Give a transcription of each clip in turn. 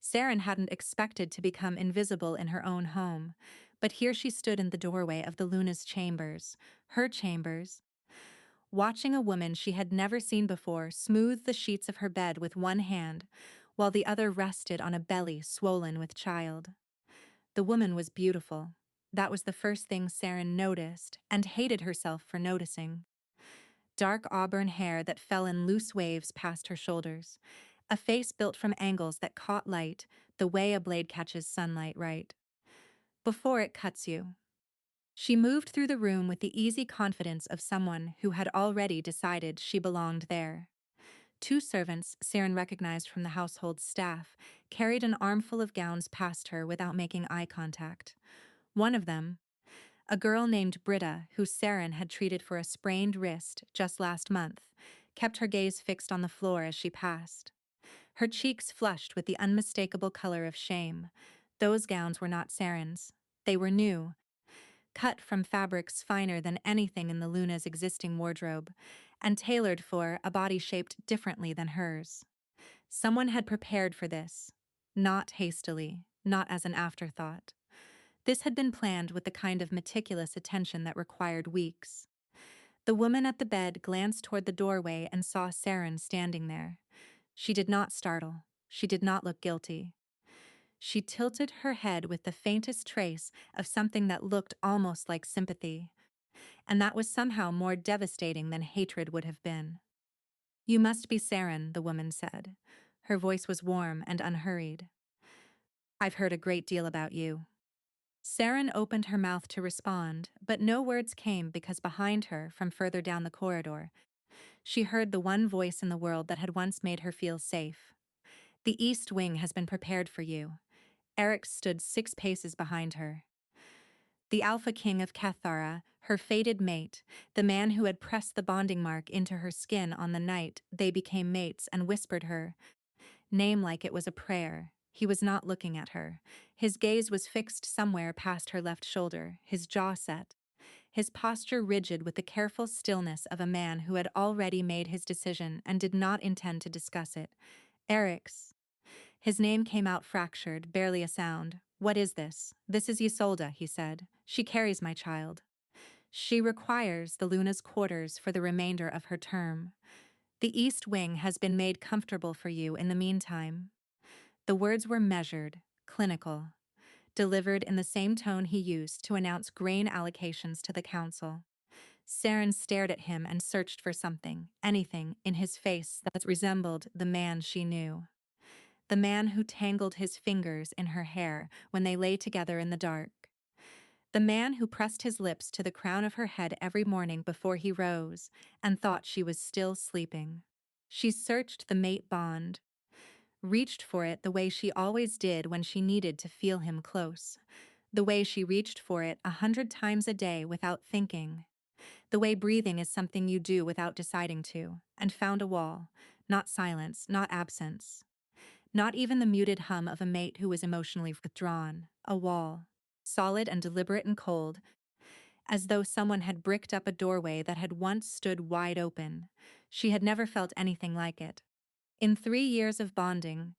Saren hadn't expected to become invisible in her own home, but here she stood in the doorway of the Luna's chambers, her chambers, watching a woman she had never seen before smooth the sheets of her bed with one hand, while the other rested on a belly swollen with child. The woman was beautiful. That was the first thing Saren noticed, and hated herself for noticing. Dark auburn hair that fell in loose waves past her shoulders, a face built from angles that caught light the way a blade catches sunlight right before it cuts you. She moved through the room with the easy confidence of someone who had already decided she belonged there. Two servants Saren recognized from the household staff carried an armful of gowns past her without making eye contact. One of them, a girl named Britta, who Saren had treated for a sprained wrist just last month, kept her gaze fixed on the floor as she passed. Her cheeks flushed with the unmistakable color of shame. Those gowns were not Saren's. They were new, cut from fabrics finer than anything in the Luna's existing wardrobe, and tailored for a body shaped differently than hers. Someone had prepared for this, not hastily, not as an afterthought. This had been planned with the kind of meticulous attention that required weeks. The woman at the bed glanced toward the doorway and saw Saren standing there. She did not startle. She did not look guilty. She tilted her head with the faintest trace of something that looked almost like sympathy, and that was somehow more devastating than hatred would have been. "You must be Saren," the woman said. Her voice was warm and unhurried. "I've heard a great deal about you." Saren opened her mouth to respond, but no words came because behind her, from further down the corridor, she heard the one voice in the world that had once made her feel safe. "The East Wing has been prepared for you." Eric stood 6 paces behind her. The Alpha King of Cathara, her fated mate, the man who had pressed the bonding mark into her skin on the night they became mates, and whispered her name like it was a prayer. He was not looking at her. His gaze was fixed somewhere past her left shoulder, his jaw set, his posture rigid with the careful stillness of a man who had already made his decision and did not intend to discuss it. Eric's. His name came out fractured, barely a sound. "What is this?" "This is Isolde," he said. "She carries my child. She requires the Luna's quarters for the remainder of her term. The East Wing has been made comfortable for you in the meantime." The words were measured, clinical, delivered in the same tone he used to announce grain allocations to the council. Saren stared at him and searched for something, anything, in his face that resembled the man she knew. The man who tangled his fingers in her hair when they lay together in the dark. The man who pressed his lips to the crown of her head every morning before he rose and thought she was still sleeping. She searched the mate bond, reached for it the way she always did when she needed to feel him close, the way she reached for it 100 times a day without thinking, the way breathing is something you do without deciding to, and found a wall, not silence, not absence. Not even the muted hum of a mate who was emotionally withdrawn. A wall, solid and deliberate and cold, as though someone had bricked up a doorway that had once stood wide open. She had never felt anything like it. In 3 years of bonding,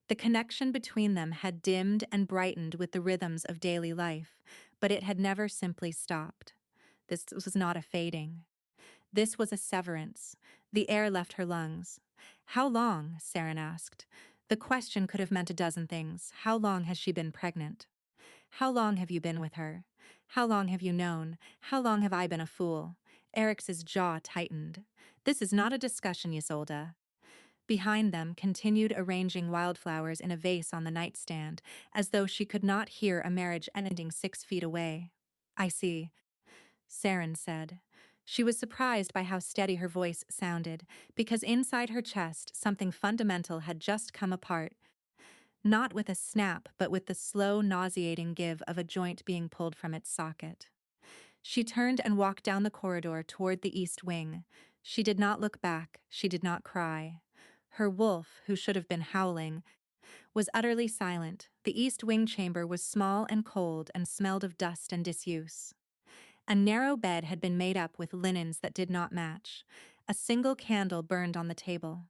the connection between them had dimmed and brightened with the rhythms of daily life, but it had never simply stopped. This was not a fading. This was a severance. The air left her lungs. "How long?" Saren asked. The question could have meant a dozen things. How long has she been pregnant? How long have you been with her? How long have you known? How long have I been a fool? Eric's jaw tightened. "This is not a discussion, Isolde." Behind them continued arranging wildflowers in a vase on the nightstand, as though she could not hear a marriage ending 6 feet away. "I see," Saren said. She was surprised by how steady her voice sounded, because inside her chest something fundamental had just come apart, not with a snap but with the slow, nauseating give of a joint being pulled from its socket. She turned and walked down the corridor toward the East Wing. She did not look back, she did not cry. Her wolf, who should have been howling, was utterly silent. The East Wing chamber was small and cold and smelled of dust and disuse. A narrow bed had been made up with linens that did not match. A single candle burned on the table.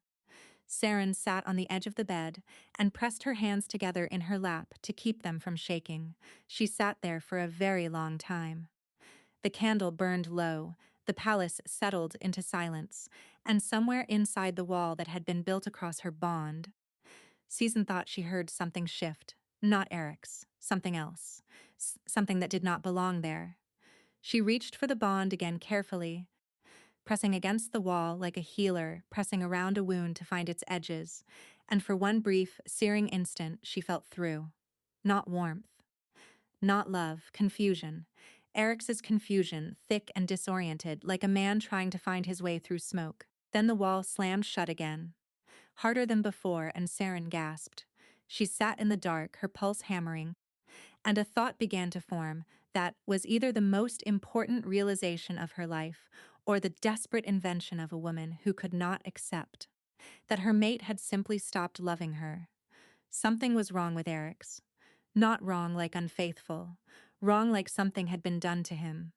Saren sat on the edge of the bed and pressed her hands together in her lap to keep them from shaking. She sat there for a very long time. The candle burned low, the palace settled into silence, and somewhere inside the wall that had been built across her bond, Season thought she heard something shift. Not Eric's, something else. Something that did not belong there. She reached for the bond again carefully, pressing against the wall like a healer pressing around a wound to find its edges, and for one brief, searing instant she felt through. Not warmth. Not love, confusion. Eric's confusion, thick and disoriented, like a man trying to find his way through smoke. Then the wall slammed shut again. Harder than before, and Saren gasped. She sat in the dark, her pulse hammering, and a thought began to form that was either the most important realization of her life or the desperate invention of a woman who could not accept that her mate had simply stopped loving her. Something was wrong with Eric's. Not wrong like unfaithful, wrong like something had been done to him.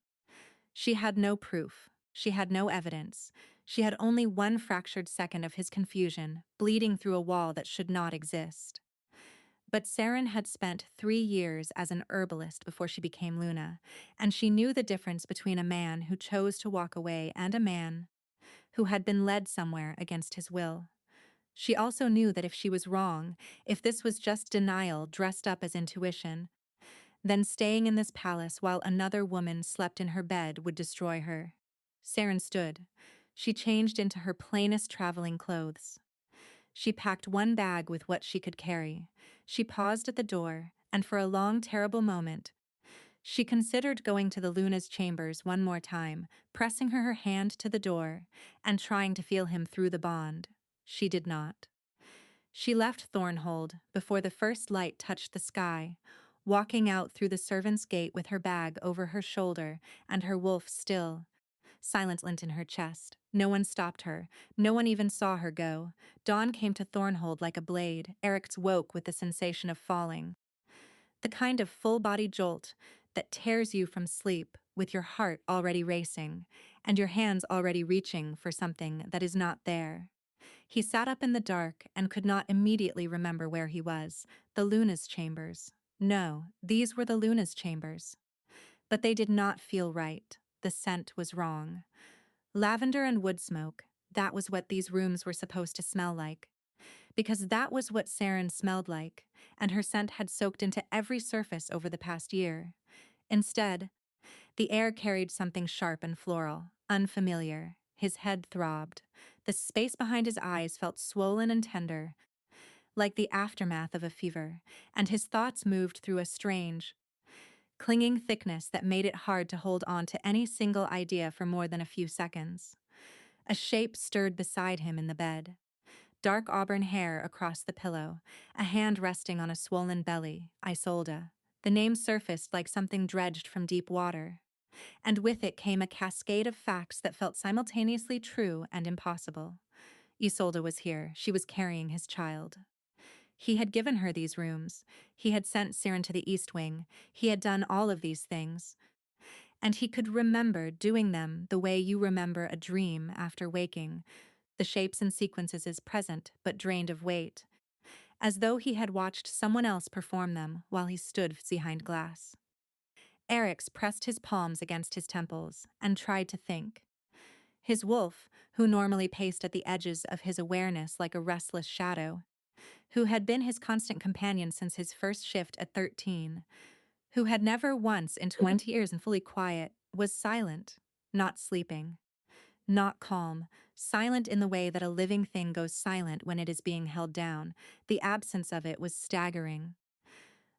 She had no proof. She had no evidence. She had only one fractured second of his confusion, bleeding through a wall that should not exist. But Saren had spent 3 years as an herbalist before she became Luna, and she knew the difference between a man who chose to walk away and a man who had been led somewhere against his will. She also knew that if she was wrong, if this was just denial dressed up as intuition, then staying in this palace while another woman slept in her bed would destroy her. Saren stood. She changed into her plainest traveling clothes. She packed one bag with what she could carry. She paused at the door, and for a long, terrible moment, she considered going to the Luna's chambers one more time, pressing her hand to the door and trying to feel him through the bond. She did not. She left Thornhold before the first light touched the sky, walking out through the servants' gate with her bag over her shoulder and her wolf still, silent in her chest. No one stopped her. No one even saw her go. Dawn came to Thornhold like a blade. Eric's woke with the sensation of falling. The kind of full-body jolt that tears you from sleep with your heart already racing and your hands already reaching for something that is not there. He sat up in the dark and could not immediately remember where he was. The Luna's chambers. No, these were the Luna's chambers. But they did not feel right. The scent was wrong. Lavender and wood smoke, that was what these rooms were supposed to smell like. Because that was what Saren smelled like, and her scent had soaked into every surface over the past year. Instead, the air carried something sharp and floral, unfamiliar. His head throbbed. The space behind his eyes felt swollen and tender, like the aftermath of a fever, and his thoughts moved through a strange, clinging thickness that made it hard to hold on to any single idea for more than a few seconds. A shape stirred beside him in the bed. Dark auburn hair across the pillow, a hand resting on a swollen belly. Isolde. The name surfaced like something dredged from deep water, and with it came a cascade of facts that felt simultaneously true and impossible. Isolde was here. She was carrying his child. He had given her these rooms. He had sent Saren to the East Wing. He had done all of these things. And he could remember doing them the way you remember a dream after waking. The shapes and sequences is present, but drained of weight, as though he had watched someone else perform them while he stood behind glass. Eric's pressed his palms against his temples and tried to think. His wolf, who normally paced at the edges of his awareness like a restless shadow, who had been his constant companion since his first shift at 13, who had never once in 20 years been fully quiet, was silent, not sleeping, not calm, silent in the way that a living thing goes silent when it is being held down. The absence of it was staggering.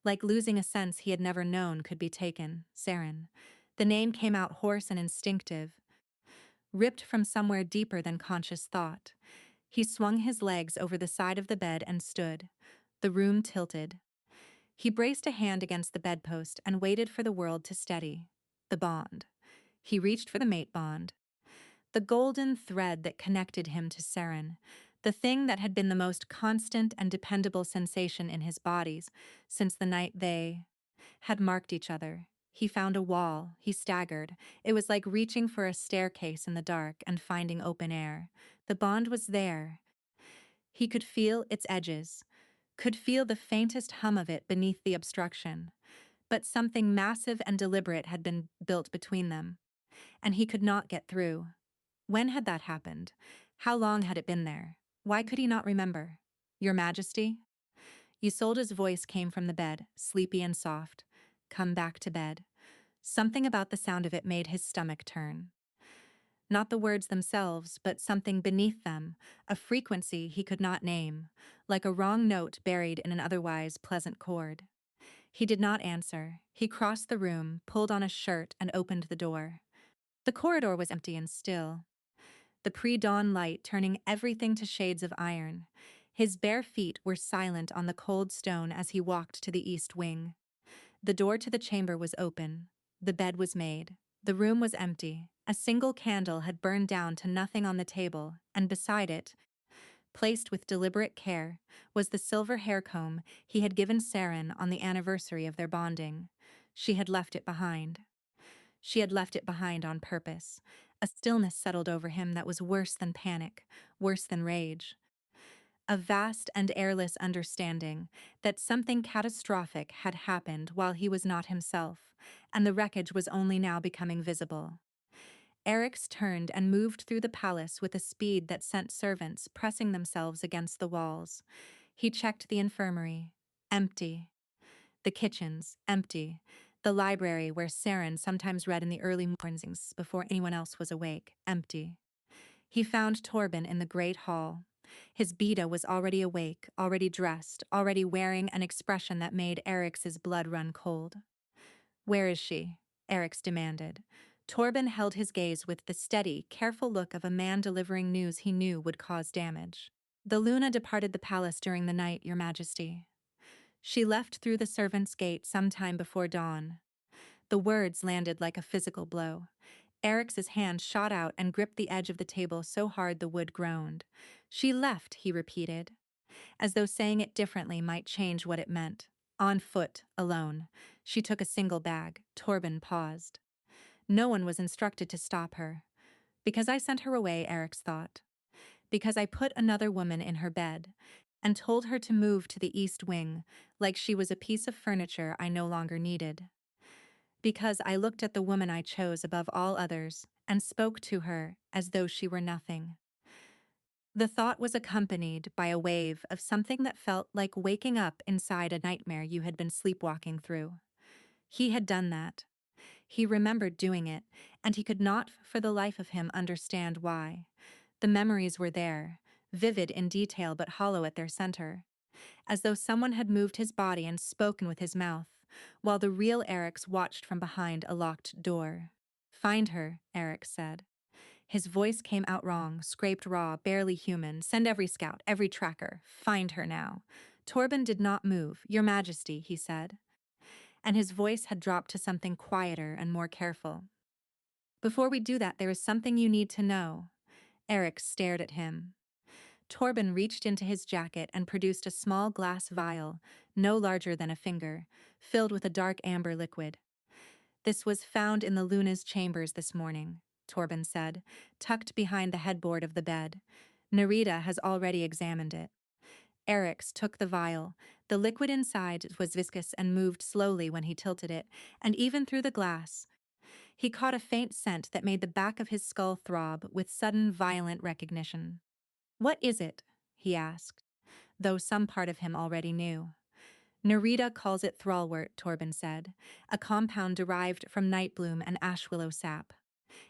Like losing a sense he had never known could be taken. Saren. The name came out hoarse and instinctive, ripped from somewhere deeper than conscious thought. He swung his legs over the side of the bed and stood. The room tilted. He braced a hand against the bedpost and waited for the world to steady. The bond. He reached for the mate bond. The golden thread that connected him to Saren, the thing that had been the most constant and dependable sensation in his bodies since the night they had marked each other. He found a wall. He staggered. It was like reaching for a staircase in the dark and finding open air. The bond was there. He could feel its edges, could feel the faintest hum of it beneath the obstruction. But something massive and deliberate had been built between them, and he could not get through. When had that happened? How long had it been there? Why could he not remember? Your Majesty? Isolde's voice came from the bed, sleepy and soft. Come back to bed. Something about the sound of it made his stomach turn. Not the words themselves, but something beneath them, a frequency he could not name, like a wrong note buried in an otherwise pleasant chord. He did not answer. He crossed the room, pulled on a shirt, and opened the door. The corridor was empty and still, the pre-dawn light turning everything to shades of iron. His bare feet were silent on the cold stone as he walked to the east wing. The door to the chamber was open. The bed was made. The room was empty. A single candle had burned down to nothing on the table, and beside it, placed with deliberate care, was the silver hair comb he had given Saren on the anniversary of their bonding. She had left it behind. She had left it behind on purpose. A stillness settled over him that was worse than panic, worse than rage. A vast and airless understanding that something catastrophic had happened while he was not himself, and the wreckage was only now becoming visible. Eric's turned and moved through the palace with a speed that sent servants pressing themselves against the walls. He checked the infirmary. Empty. The kitchens. Empty. The library where Saren sometimes read in the early mornings before anyone else was awake. Empty. He found Torben in the great hall. His Beta was already awake, already dressed, already wearing an expression that made Eric's blood run cold. Where is she? Eric's demanded. Torben held his gaze with the steady, careful look of a man delivering news he knew would cause damage. The Luna departed the palace during the night, Your Majesty. She left through the servants' gate sometime before dawn. The words landed like a physical blow. Eric's hand shot out and gripped the edge of the table so hard the wood groaned. She left, he repeated, as though saying it differently might change what it meant. On foot, alone. She took a single bag. Torben paused. No one was instructed to stop her. Because I sent her away, Eric's thought. Because I put another woman in her bed and told her to move to the east wing, like she was a piece of furniture I no longer needed. Because I looked at the woman I chose above all others and spoke to her as though she were nothing. The thought was accompanied by a wave of something that felt like waking up inside a nightmare you had been sleepwalking through. He had done that. He remembered doing it, and he could not for the life of him understand why. The memories were there, vivid in detail but hollow at their center, as though someone had moved his body and spoken with his mouth, while the real Eric's watched from behind a locked door. Find her, Eric said. His voice came out wrong, scraped raw, barely human. Send every scout, every tracker. Find her now. Torben did not move. Your Majesty, he said. And his voice had dropped to something quieter and more careful. Before we do that, there is something you need to know. Eric stared at him. Torben reached into his jacket and produced a small glass vial, no larger than a finger, filled with a dark amber liquid. This was found in the Luna's chambers this morning, Torben said, tucked behind the headboard of the bed. Nerida has already examined it. Eric's took the vial. The liquid inside was viscous and moved slowly when he tilted it, and even through the glass, he caught a faint scent that made the back of his skull throb with sudden, violent recognition. What is it? He asked, though some part of him already knew. Nerida calls it thrallwort, Torben said, a compound derived from nightbloom and ashwillow sap.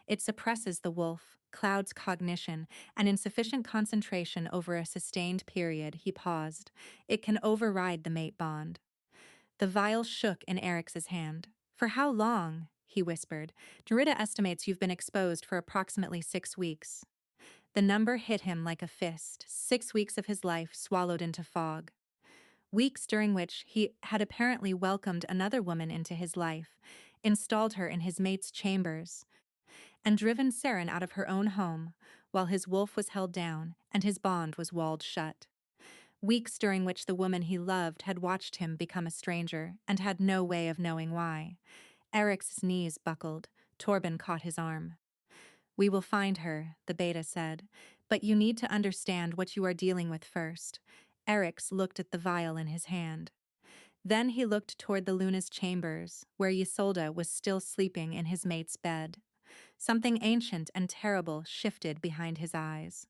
It suppresses the wolf, clouds cognition, and in sufficient concentration over a sustained period, he paused. It can override the mate bond. The vial shook in Eric's hand. For how long? He whispered. Nerida estimates you've been exposed for approximately 6 weeks. The number hit him like a fist. 6 weeks of his life swallowed into fog. Weeks during which he had apparently welcomed another woman into his life, installed her in his mate's chambers, and driven Saren out of her own home, while his wolf was held down and his bond was walled shut. Weeks during which the woman he loved had watched him become a stranger and had no way of knowing why. Eric's knees buckled. Torben caught his arm. We will find her, the beta said. But you need to understand what you are dealing with first. Eric's looked at the vial in his hand. Then he looked toward the Luna's chambers, where Isolde was still sleeping in his mate's bed. Something ancient and terrible shifted behind his eyes.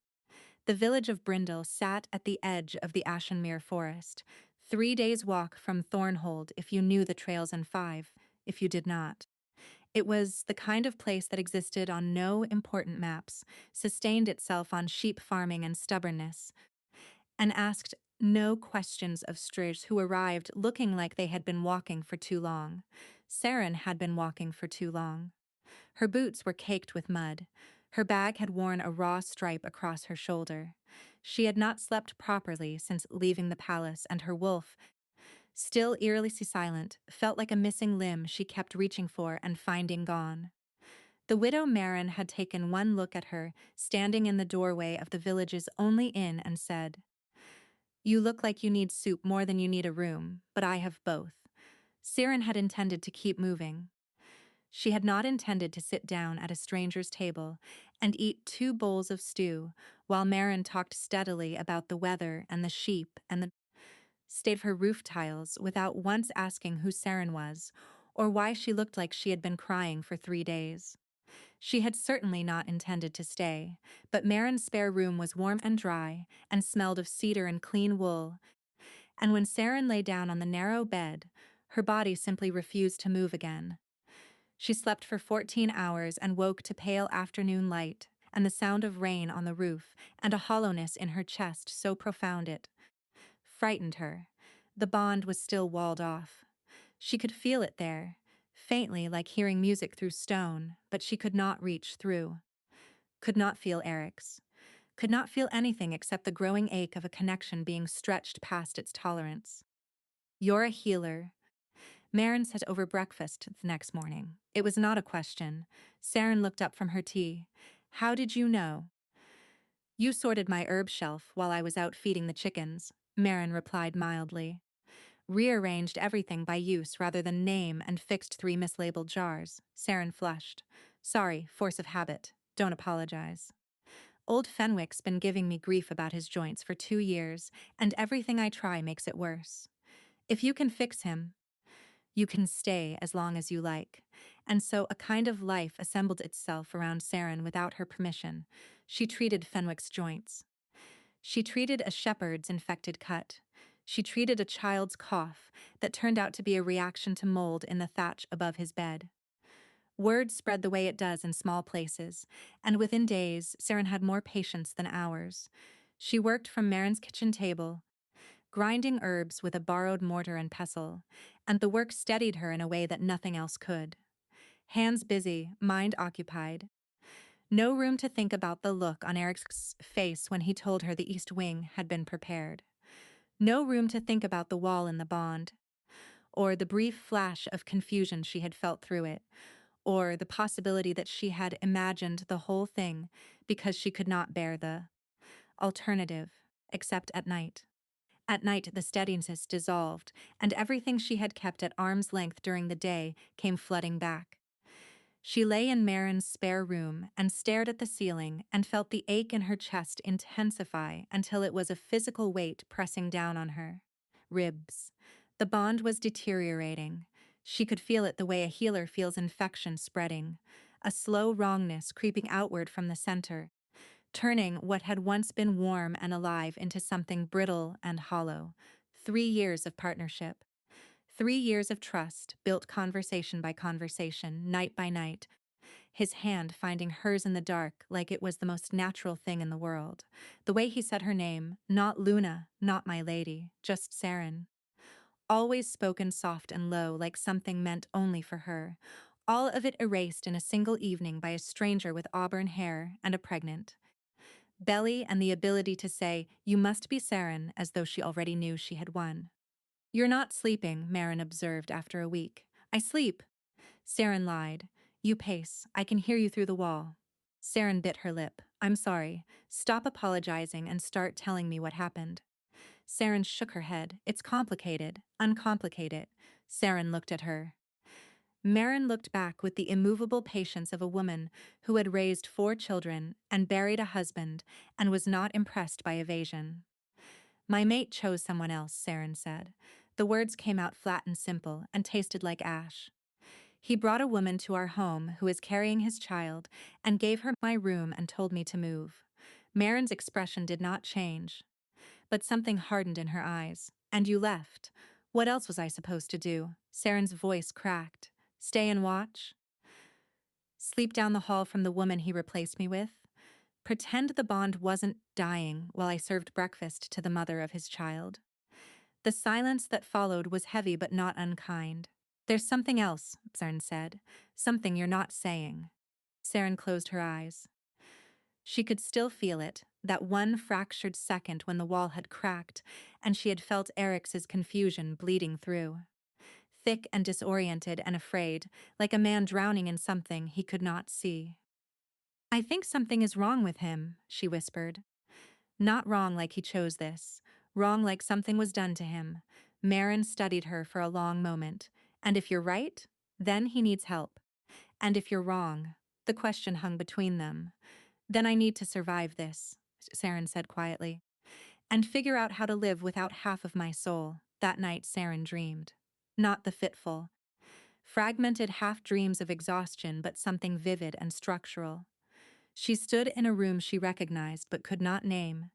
The village of Brindle sat at the edge of the Ashenmere forest, 3 days' walk from Thornhold if you knew the trails, and 5 if you did not. It was the kind of place that existed on no important maps, sustained itself on sheep farming and stubbornness, and asked no questions of strangers who arrived looking like they had been walking for too long. Saren had been walking for too long. Her boots were caked with mud. Her bag had worn a raw stripe across her shoulder. She had not slept properly since leaving the palace, and her wolf, still eerily silent, felt like a missing limb she kept reaching for and finding gone. The widow Marin had taken one look at her, standing in the doorway of the village's only inn, and said, "You look like you need soup more than you need a room, but I have both." Siren had intended to keep moving. She had not intended to sit down at a stranger's table and eat 2 bowls of stew while Marin talked steadily about the weather and the sheep and the state of her roof tiles without once asking who Saren was or why she looked like she had been crying for 3 days. She had certainly not intended to stay, but Marin's spare room was warm and dry and smelled of cedar and clean wool, and when Saren lay down on the narrow bed, her body simply refused to move again. She slept for 14 hours and woke to pale afternoon light and the sound of rain on the roof and a hollowness in her chest so profound it frightened her. The bond was still walled off. She could feel it there, faintly like hearing music through stone, but she could not reach through. Could not feel Eric's. Could not feel anything except the growing ache of a connection being stretched past its tolerance. "You're a healer," Marin said over breakfast the next morning. It was not a question. Saren looked up from her tea. "How did you know?" "You sorted my herb shelf while I was out feeding the chickens," Marin replied mildly. "Rearranged everything by use rather than name and fixed 3 mislabeled jars." Saren flushed. "Sorry, force of habit. Don't apologize. Old Fenwick's been giving me grief about his joints for 2 years, and everything I try makes it worse. If you can fix him, you can stay as long as you like." And so a kind of life assembled itself around Saren without her permission. She treated Fenwick's joints. She treated a shepherd's infected cut. She treated a child's cough that turned out to be a reaction to mold in the thatch above his bed. Word spread the way it does in small places, and within days, Saren had more patience than hours. She worked from Marin's kitchen table, grinding herbs with a borrowed mortar and pestle, and the work steadied her in a way that nothing else could. Hands busy, mind occupied. No room to think about the look on Eric's face when he told her the East Wing had been prepared. No room to think about the wall in the bond, or the brief flash of confusion she had felt through it, or the possibility that she had imagined the whole thing because she could not bear the alternative, except at night. At night, the steadiness dissolved, and everything she had kept at arm's length during the day came flooding back. She lay in Marin's spare room and stared at the ceiling and felt the ache in her chest intensify until it was a physical weight pressing down on her ribs. The bond was deteriorating. She could feel it the way a healer feels infection spreading, a slow wrongness creeping outward from the center, turning what had once been warm and alive into something brittle and hollow. 3 years of partnership. 3 years of trust, built conversation by conversation, night by night, his hand finding hers in the dark like it was the most natural thing in the world. The way he said her name, not Luna, not my lady, just Saren. Always spoken soft and low like something meant only for her. All of it erased in a single evening by a stranger with auburn hair and a pregnant belly and the ability to say, "You must be Saren," as though she already knew she had won. "You're not sleeping," Marin observed after a week. "I sleep." Saren lied. "You pace. I can hear you through the wall." Saren bit her lip. "I'm sorry. Stop apologizing and start telling me what happened." Saren shook her head. "It's complicated. Uncomplicate it." Saren looked at her. Marin looked back with the immovable patience of a woman who had raised 4 children and buried a husband and was not impressed by evasion. My mate chose someone else, Saren said. The words came out flat and simple and tasted like ash. He brought a woman to our home who is carrying his child and gave her my room and told me to move. Marin's expression did not change, but something hardened in her eyes. And you left. What else was I supposed to do? Saren's voice cracked. Stay and watch? Sleep down the hall from the woman he replaced me with? Pretend the bond wasn't dying while I served breakfast to the mother of his child? The silence that followed was heavy but not unkind. There's something else, Saren said. Something you're not saying. Saren closed her eyes. She could still feel it, that one fractured second when the wall had cracked, and she had felt Eric's confusion bleeding through. Thick and disoriented and afraid, like a man drowning in something he could not see. I think something is wrong with him, she whispered. Not wrong like he chose this. Wrong like something was done to him. Marin studied her for a long moment. And if you're right, then he needs help. And if you're wrong, the question hung between them. Then I need to survive this, Saren said quietly. And figure out how to live without half of my soul. That night Saren dreamed. Not the fitful, fragmented half-dreams of exhaustion, but something vivid and structural. She stood in a room she recognized but could not name.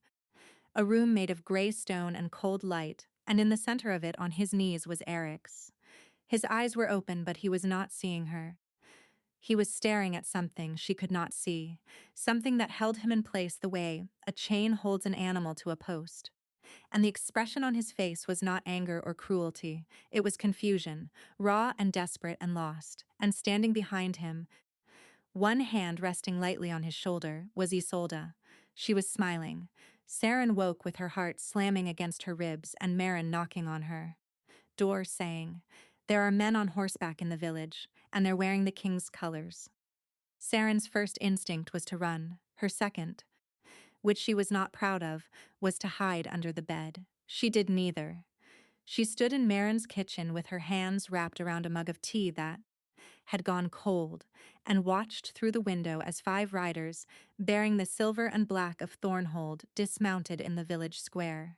A room made of gray stone and cold light, and in the center of it on his knees was Eric's. His eyes were open, but he was not seeing her. He was staring at something she could not see, something that held him in place the way a chain holds an animal to a post. And the expression on his face was not anger or cruelty. It was confusion, raw and desperate and lost. And standing behind him, one hand resting lightly on his shoulder, was Isolde. She was smiling. Saren woke with her heart slamming against her ribs and Marin knocking on her door saying, "There are men on horseback in the village, and they're wearing the king's colors." Saren's first instinct was to run. Her second, which she was not proud of, was to hide under the bed. She did neither. She stood in Marin's kitchen with her hands wrapped around a mug of tea that had gone cold, and watched through the window as 5 riders, bearing the silver and black of Thornhold, dismounted in the village square.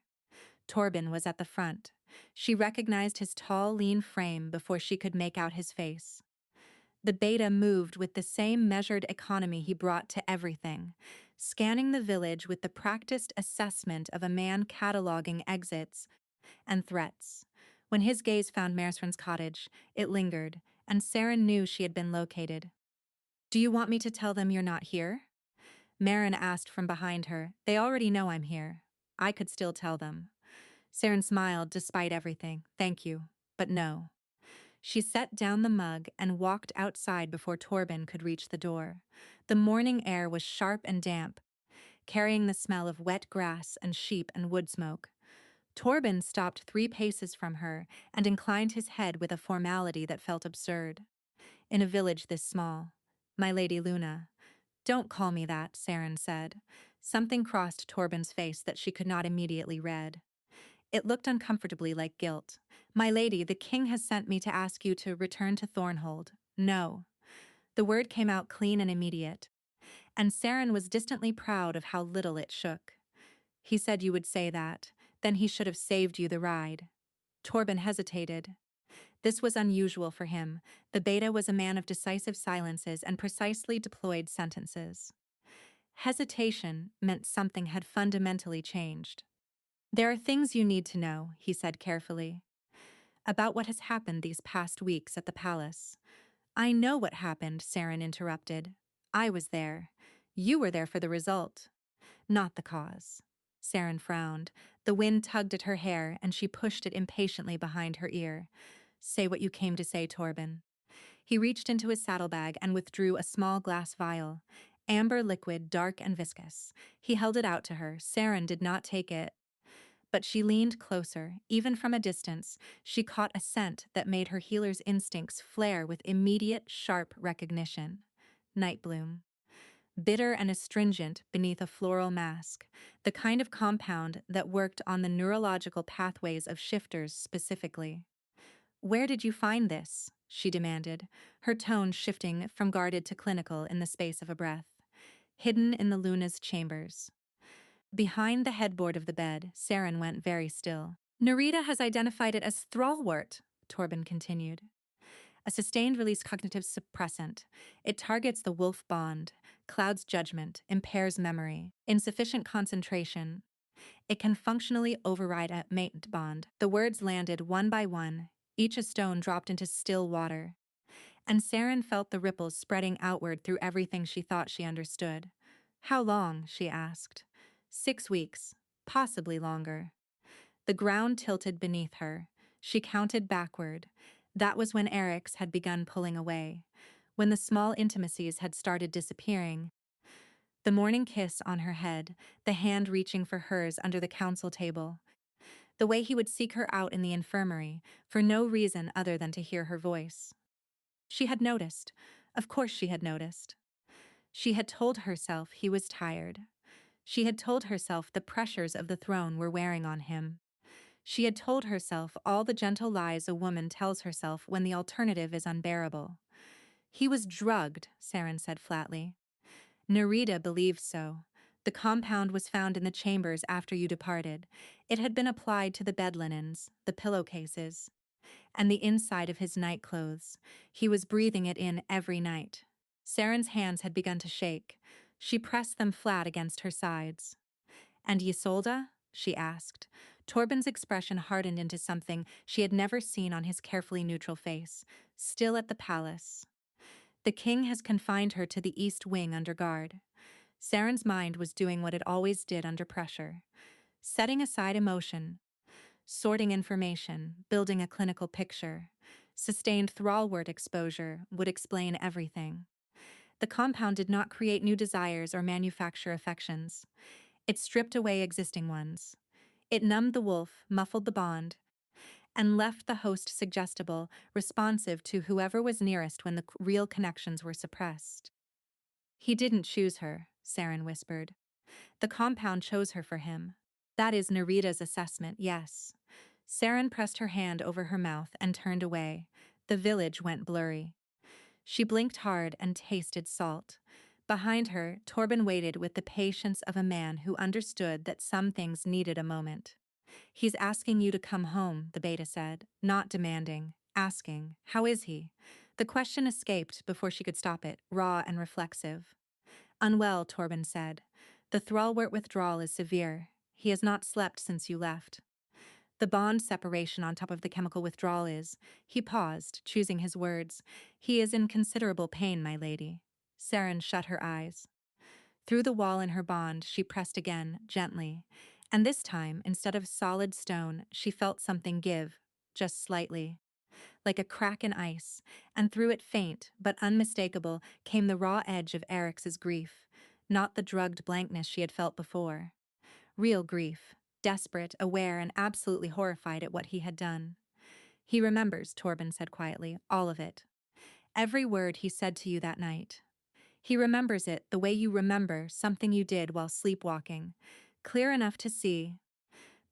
Torben was at the front. She recognized his tall, lean frame before she could make out his face. The beta moved with the same measured economy he brought to everything, scanning the village with the practiced assessment of a man cataloging exits and threats. When his gaze found Marsfriend's cottage, it lingered, and Saren knew she had been located. "Do you want me to tell them you're not here?" Marin asked from behind her. "They already know I'm here." I could still tell them. Saren smiled despite everything. "Thank you, but no." She set down the mug and walked outside before Torben could reach the door. The morning air was sharp and damp, carrying the smell of wet grass and sheep and wood smoke. Torben stopped 3 paces from her and inclined his head with a formality that felt absurd. "In a village this small, my Lady Luna." "Don't call me that," Saren said. Something crossed Torben's face that she could not immediately read. It looked uncomfortably like guilt. "My lady, the king has sent me to ask you to return to Thornhold." "No." The word came out clean and immediate, and Saren was distantly proud of how little it shook. "He said you would say that. Then he should have saved you the ride." Torben hesitated. This was unusual for him. The beta was a man of decisive silences and precisely deployed sentences. Hesitation meant something had fundamentally changed. "There are things you need to know," he said carefully, "about what has happened these past weeks at the palace." "I know what happened," Saren interrupted. "I was there. You were there for the result, not the cause." Saren frowned. The wind tugged at her hair, and she pushed it impatiently behind her ear. "Say what you came to say, Torben." He reached into his saddlebag and withdrew a small glass vial. Amber liquid, dark and viscous. He held it out to her. Saren did not take it, but she leaned closer. Even from a distance, she caught a scent that made her healer's instincts flare with immediate, sharp recognition. Night bloom. Bitter and astringent beneath a floral mask, the kind of compound that worked on the neurological pathways of shifters specifically. "Where did you find this?" she demanded, her tone shifting from guarded to clinical in the space of a breath. Hidden in the Luna's chambers. Behind the headboard of the bed, Saren went very still. Narita has identified it as thrallwort, Torben continued. A sustained-release cognitive suppressant. It targets the wolf bond, clouds judgment, impairs memory. Insufficient concentration. It can functionally override a mate bond. The words landed one by one, each a stone dropped into still water. And Saren felt the ripples spreading outward through everything she thought she understood. How long, she asked. 6 weeks, possibly longer. The ground tilted beneath her. She counted backward. That was when Eric's had begun pulling away, when the small intimacies had started disappearing. The morning kiss on her head, the hand reaching for hers under the council table. The way he would seek her out in the infirmary, for no reason other than to hear her voice. She had noticed. Of course she had noticed. She had told herself he was tired. She had told herself the pressures of the throne were wearing on him. She had told herself all the gentle lies a woman tells herself when the alternative is unbearable. He was drugged, Saren said flatly. Narita believes so. The compound was found in the chambers after you departed. It had been applied to the bed linens, the pillowcases, and the inside of his nightclothes. He was breathing it in every night. Saren's hands had begun to shake. She pressed them flat against her sides. And Isolde? She asked. Torben's expression hardened into something she had never seen on his carefully neutral face. Still at the palace. The king has confined her to the east wing under guard. Saren's mind was doing what it always did under pressure. Setting aside emotion, sorting information, building a clinical picture. Sustained thrallwort exposure would explain everything. The compound did not create new desires or manufacture affections. It stripped away existing ones. It numbed the wolf, muffled the bond, and left the host suggestible, responsive to whoever was nearest when the real connections were suppressed. He didn't choose her, Saren whispered. The compound chose her for him. That is Narita's assessment, yes. Saren pressed her hand over her mouth and turned away. The village went blurry. She blinked hard and tasted salt. Behind her, Torben waited with the patience of a man who understood that some things needed a moment. He's asking you to come home, the beta said, not demanding, asking, how is he? The question escaped before she could stop it, raw and reflexive. Unwell, Torben said. The thrallwort withdrawal is severe. He has not slept since you left. The bond separation on top of the chemical withdrawal is, he paused, choosing his words, he is in considerable pain, my lady. Saren shut her eyes. Through the wall in her bond, she pressed again, gently, and this time, instead of solid stone, she felt something give, just slightly. Like a crack in ice, and through it faint, but unmistakable, came the raw edge of Eric's grief, not the drugged blankness she had felt before. Real grief, desperate, aware, and absolutely horrified at what he had done. He remembers, Torben said quietly, all of it. Every word he said to you that night. He remembers it the way you remember something you did while sleepwalking, clear enough to see,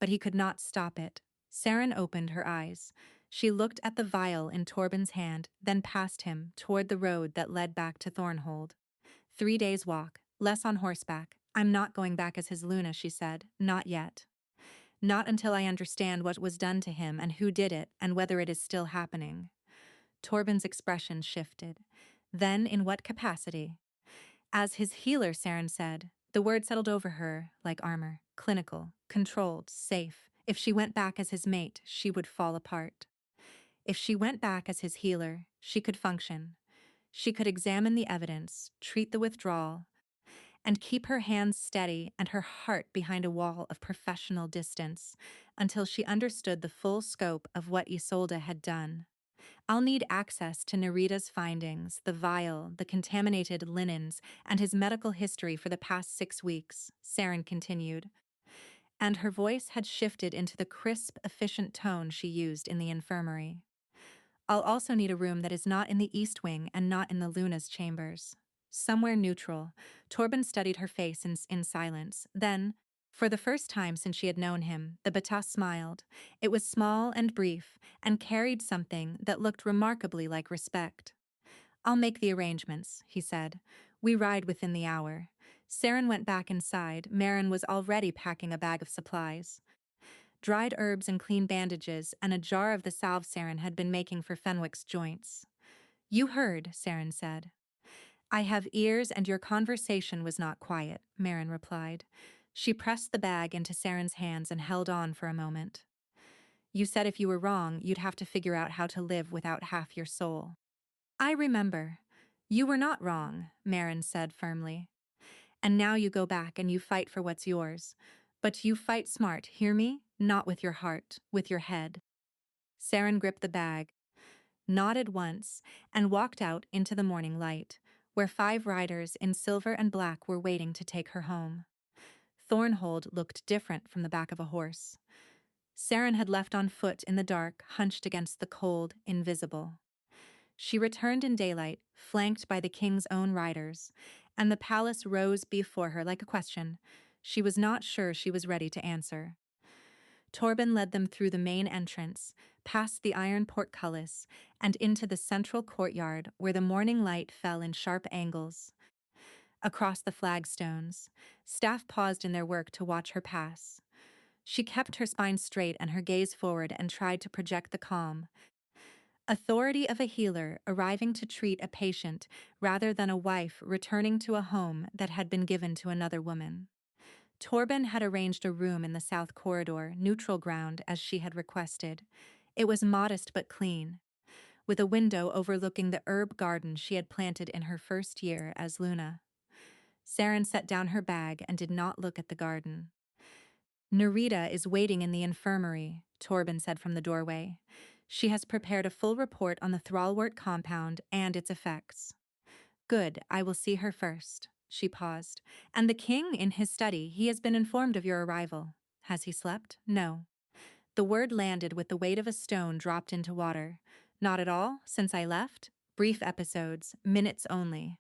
but he could not stop it. Saren opened her eyes. She looked at the vial in Torben's hand, then past him, toward the road that led back to Thornhold. 3 days' walk, less on horseback. I'm not going back as his Luna, she said. Not yet. Not until I understand what was done to him and who did it and whether it is still happening. Torben's expression shifted. Then in what capacity? As his healer, Saren said. The word settled over her like armor. Clinical, controlled, safe. If she went back as his mate, she would fall apart. If she went back as his healer, she could function. She could examine the evidence, treat the withdrawal, and keep her hands steady and her heart behind a wall of professional distance until she understood the full scope of what Isolde had done. I'll need access to Narita's findings, the vial, the contaminated linens, and his medical history for the past 6 weeks, Saren continued. And her voice had shifted into the crisp, efficient tone she used in the infirmary. I'll also need a room that is not in the east wing and not in the Luna's chambers. Somewhere neutral. Torben studied her face in silence. Then, For the first time since she had known him, the Bata smiled. It was small and brief, and carried something that looked remarkably like respect. "I'll make the arrangements," he said. "We ride within the hour." Saren went back inside. Marin was already packing a bag of supplies. Dried herbs and clean bandages, and a jar of the salve Saren had been making for Fenwick's joints. "You heard," Saren said. "I have ears, and your conversation was not quiet," Marin replied. She pressed the bag into Saren's hands and held on for a moment. "You said if you were wrong, you'd have to figure out how to live without half your soul." "I remember. You were not wrong," Marin said firmly. "And now you go back and you fight for what's yours. But you fight smart, hear me? Not with your heart, with your head." Saren gripped the bag, nodded once, and walked out into the morning light, where 5 riders in silver and black were waiting to take her home. Thornhold looked different from the back of a horse. Saren had left on foot in the dark, hunched against the cold, invisible. She returned in daylight, flanked by the king's own riders, and the palace rose before her like a question she was not sure she was ready to answer. Torben led them through the main entrance, past the iron portcullis, and into the central courtyard where the morning light fell in sharp angles. Across the flagstones, staff paused in their work to watch her pass. She kept her spine straight and her gaze forward and tried to project the calm. Authority of a healer arriving to treat a patient rather than a wife returning to a home that had been given to another woman. Torben had arranged a room in the south corridor, neutral ground, as she had requested. It was modest but clean, with a window overlooking the herb garden she had planted in her first year as Luna. Saren set down her bag and did not look at the garden. "Nerita is waiting in the infirmary," Torben said from the doorway. "She has prepared a full report on the Thrallwort compound and its effects." "Good, I will see her first." She paused. "And the king in his study, he has been informed of your arrival. Has he slept?" "No." The word landed with the weight of a stone dropped into water. "Not at all, since I left? Brief episodes, minutes only."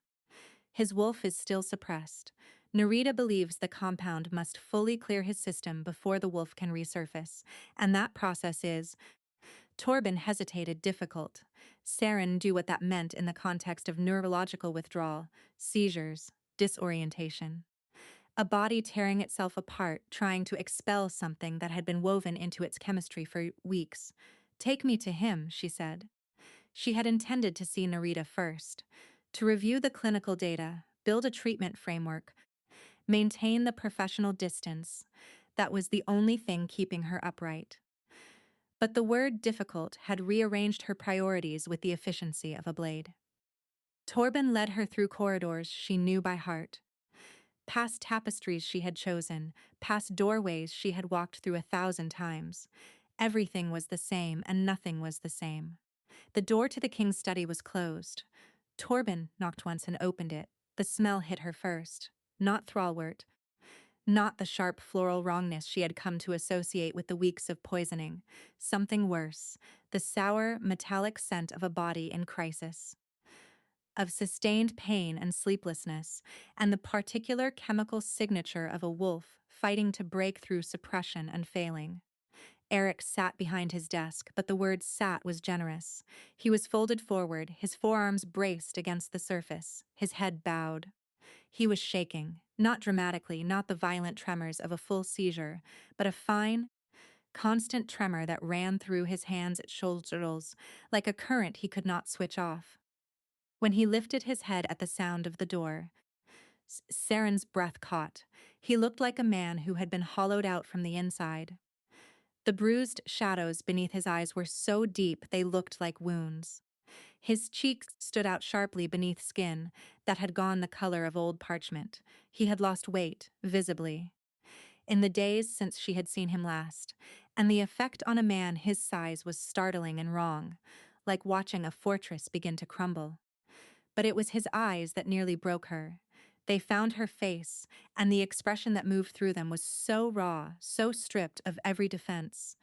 His wolf is still suppressed. Nerita believes the compound must fully clear his system before the wolf can resurface, and that process is— Torben hesitated, difficult. Saren knew what that meant in the context of neurological withdrawal, seizures, disorientation. A body tearing itself apart, trying to expel something that had been woven into its chemistry for weeks. "Take me to him," she said. She had intended to see Nerita first, to review the clinical data, build a treatment framework, maintain the professional distance. That was the only thing keeping her upright. But the word difficult had rearranged her priorities with the efficiency of a blade. Torben led her through corridors she knew by heart, past tapestries she had chosen, past doorways she had walked through 1,000 times. Everything was the same, and nothing was the same. The door to the king's study was closed. Torben knocked once and opened it. The smell hit her first. Not Thrallwort. Not the sharp floral wrongness she had come to associate with the weeks of poisoning. Something worse. The sour, metallic scent of a body in crisis. Of sustained pain and sleeplessness, and the particular chemical signature of a wolf fighting to break through suppression and failing. Eric sat behind his desk, but the word "sat" was generous. He was folded forward, his forearms braced against the surface, his head bowed. He was shaking, not dramatically, not the violent tremors of a full seizure, but a fine, constant tremor that ran through his hands at shoulders like a current he could not switch off. When he lifted his head at the sound of the door, Saren's breath caught. He looked like a man who had been hollowed out from the inside. The bruised shadows beneath his eyes were so deep they looked like wounds. His cheeks stood out sharply beneath skin that had gone the color of old parchment. He had lost weight, visibly, in the days since she had seen him last, and the effect on a man his size was startling and wrong, like watching a fortress begin to crumble. But it was his eyes that nearly broke her. They found her face, and the expression that moved through them was so raw, so stripped of every defense,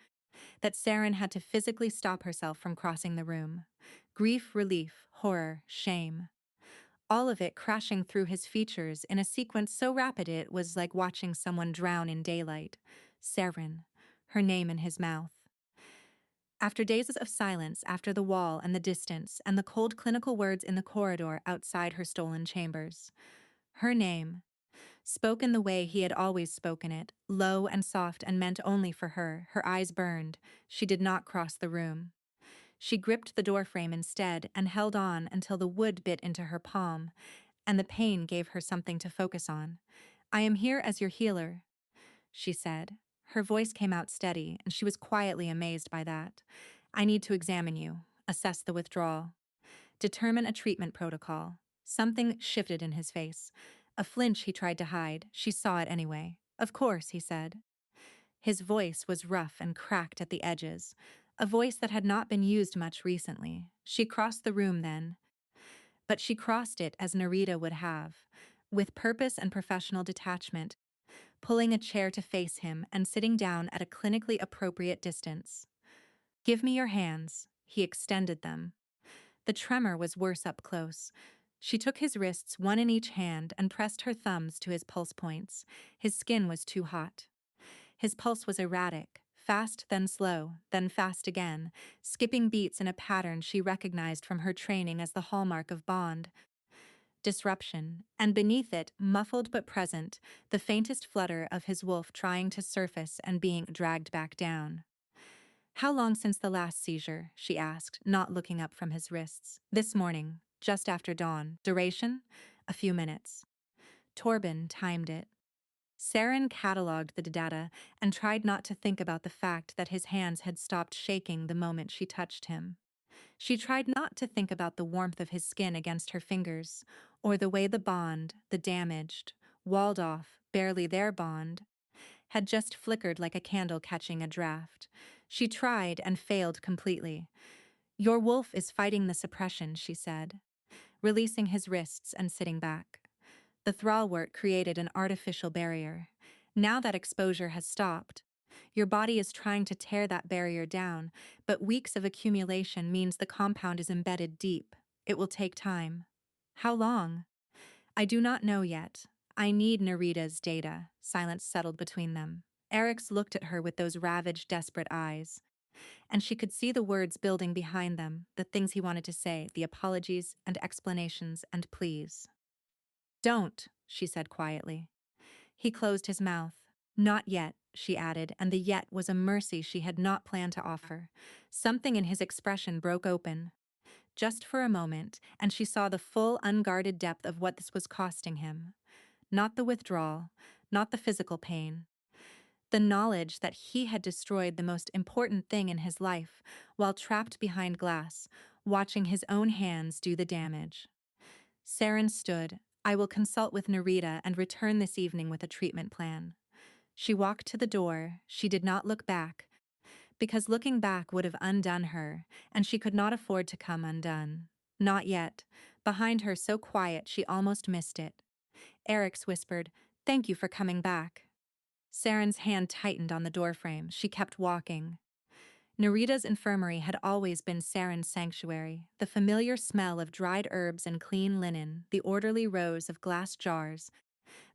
that Saren had to physically stop herself from crossing the room. Grief, relief, horror, shame. all of it crashing through his features in a sequence so rapid it was like watching someone drown in daylight. Seren, her name in his mouth. After days of silence, after the wall and the distance, and the cold clinical words in the corridor outside her stolen chambers, her name, spoken the way he had always spoken it, low and soft and meant only for her, her eyes burned, she did not cross the room. She gripped the doorframe instead and held on until the wood bit into her palm, and the pain gave her something to focus on. "I am here as your healer," she said. Her voice came out steady, and she was quietly amazed by that. "I need to examine you, assess the withdrawal, determine a treatment protocol." Something shifted in his face. A flinch he tried to hide. She saw it anyway. "Of course," he said. His voice was rough and cracked at the edges, a voice that had not been used much recently. She crossed the room then, but she crossed it as Narita would have, with purpose and professional detachment, pulling a chair to face him and sitting down at a clinically appropriate distance. "Give me your hands." He extended them. The tremor was worse up close. She took his wrists, one in each hand, and pressed her thumbs to his pulse points. His skin was too hot. His pulse was erratic, fast then slow, then fast again, skipping beats in a pattern she recognized from her training as the hallmark of Bond. Disruption, and beneath it, muffled but present, the faintest flutter of his wolf trying to surface and being dragged back down. "How long since the last seizure?" she asked, not looking up from his wrists. "This morning, just after dawn. Duration? A few minutes." Torben timed it. Saren cataloged the data and tried not to think about the fact that his hands had stopped shaking the moment she touched him. She tried not to think about the warmth of his skin against her fingers, or the way the bond, the damaged, walled off, barely there bond, had just flickered like a candle catching a draft. She tried and failed completely. "Your wolf is fighting the suppression," she said, releasing his wrists and sitting back. The thrall work created an artificial barrier. Now that exposure has stopped, your body is trying to tear that barrier down, but weeks of accumulation means the compound is embedded deep. It will take time. How long? "I do not know yet. I need Narita's data." Silence settled between them. Eric's looked at her with those ravaged, desperate eyes, and she could see the words building behind them, the things he wanted to say, the apologies and explanations and pleas. "Don't," she said quietly. He closed his mouth. "Not yet," she added, and the yet was a mercy she had not planned to offer. Something in his expression broke open, just for a moment, and she saw the full, unguarded depth of what this was costing him. Not the withdrawal, not the physical pain. The knowledge that he had destroyed the most important thing in his life while trapped behind glass, watching his own hands do the damage. Saren stood. "I will consult with Narita and return this evening with a treatment plan." She walked to the door. She did not look back, because looking back would have undone her, and she could not afford to come undone. Not yet. Behind her, so quiet she almost missed it. Eric's whispered, "Thank you for coming back." Saren's hand tightened on the doorframe. She kept walking. Narita's infirmary had always been Saren's sanctuary. The familiar smell of dried herbs and clean linen, the orderly rows of glass jars,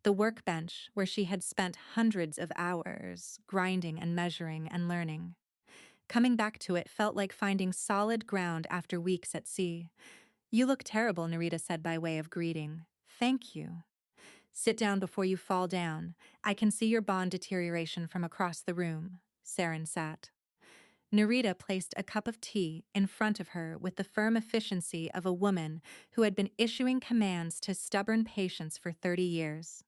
the workbench where she had spent hundreds of hours grinding and measuring and learning. Coming back to it felt like finding solid ground after weeks at sea. "You look terrible," Narita said by way of greeting. "Thank you." "Sit down before you fall down. I can see your bond deterioration from across the room." Saren sat. Narita placed a cup of tea in front of her with the firm efficiency of a woman who had been issuing commands to stubborn patients for 30 years.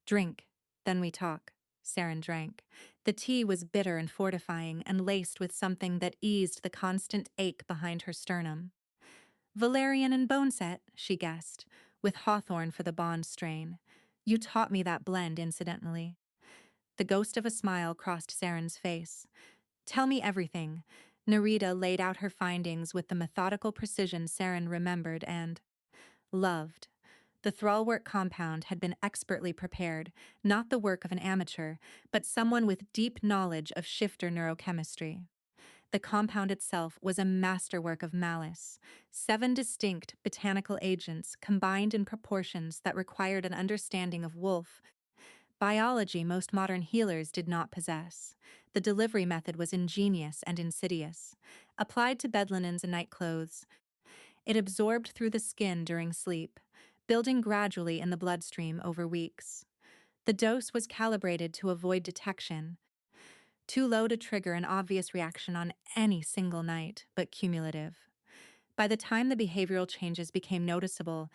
"Drink, then we talk." Saren drank. The tea was bitter and fortifying and laced with something that eased the constant ache behind her sternum. "Valerian and boneset," she guessed, with hawthorn for the bond strain. "You taught me that blend, incidentally." The ghost of a smile crossed Saren's face. "Tell me everything." Narita laid out her findings with the methodical precision Saren remembered and loved. The thrallwork compound had been expertly prepared, not the work of an amateur, but someone with deep knowledge of shifter neurochemistry. The compound itself was a masterwork of malice. 7 distinct botanical agents combined in proportions that required an understanding of wolf biology most modern healers did not possess. The delivery method was ingenious and insidious. Applied to bed linens and nightclothes, it absorbed through the skin during sleep, building gradually in the bloodstream over weeks. The dose was calibrated to avoid detection, too low to trigger an obvious reaction on any single night, but cumulative. By the time the behavioral changes became noticeable,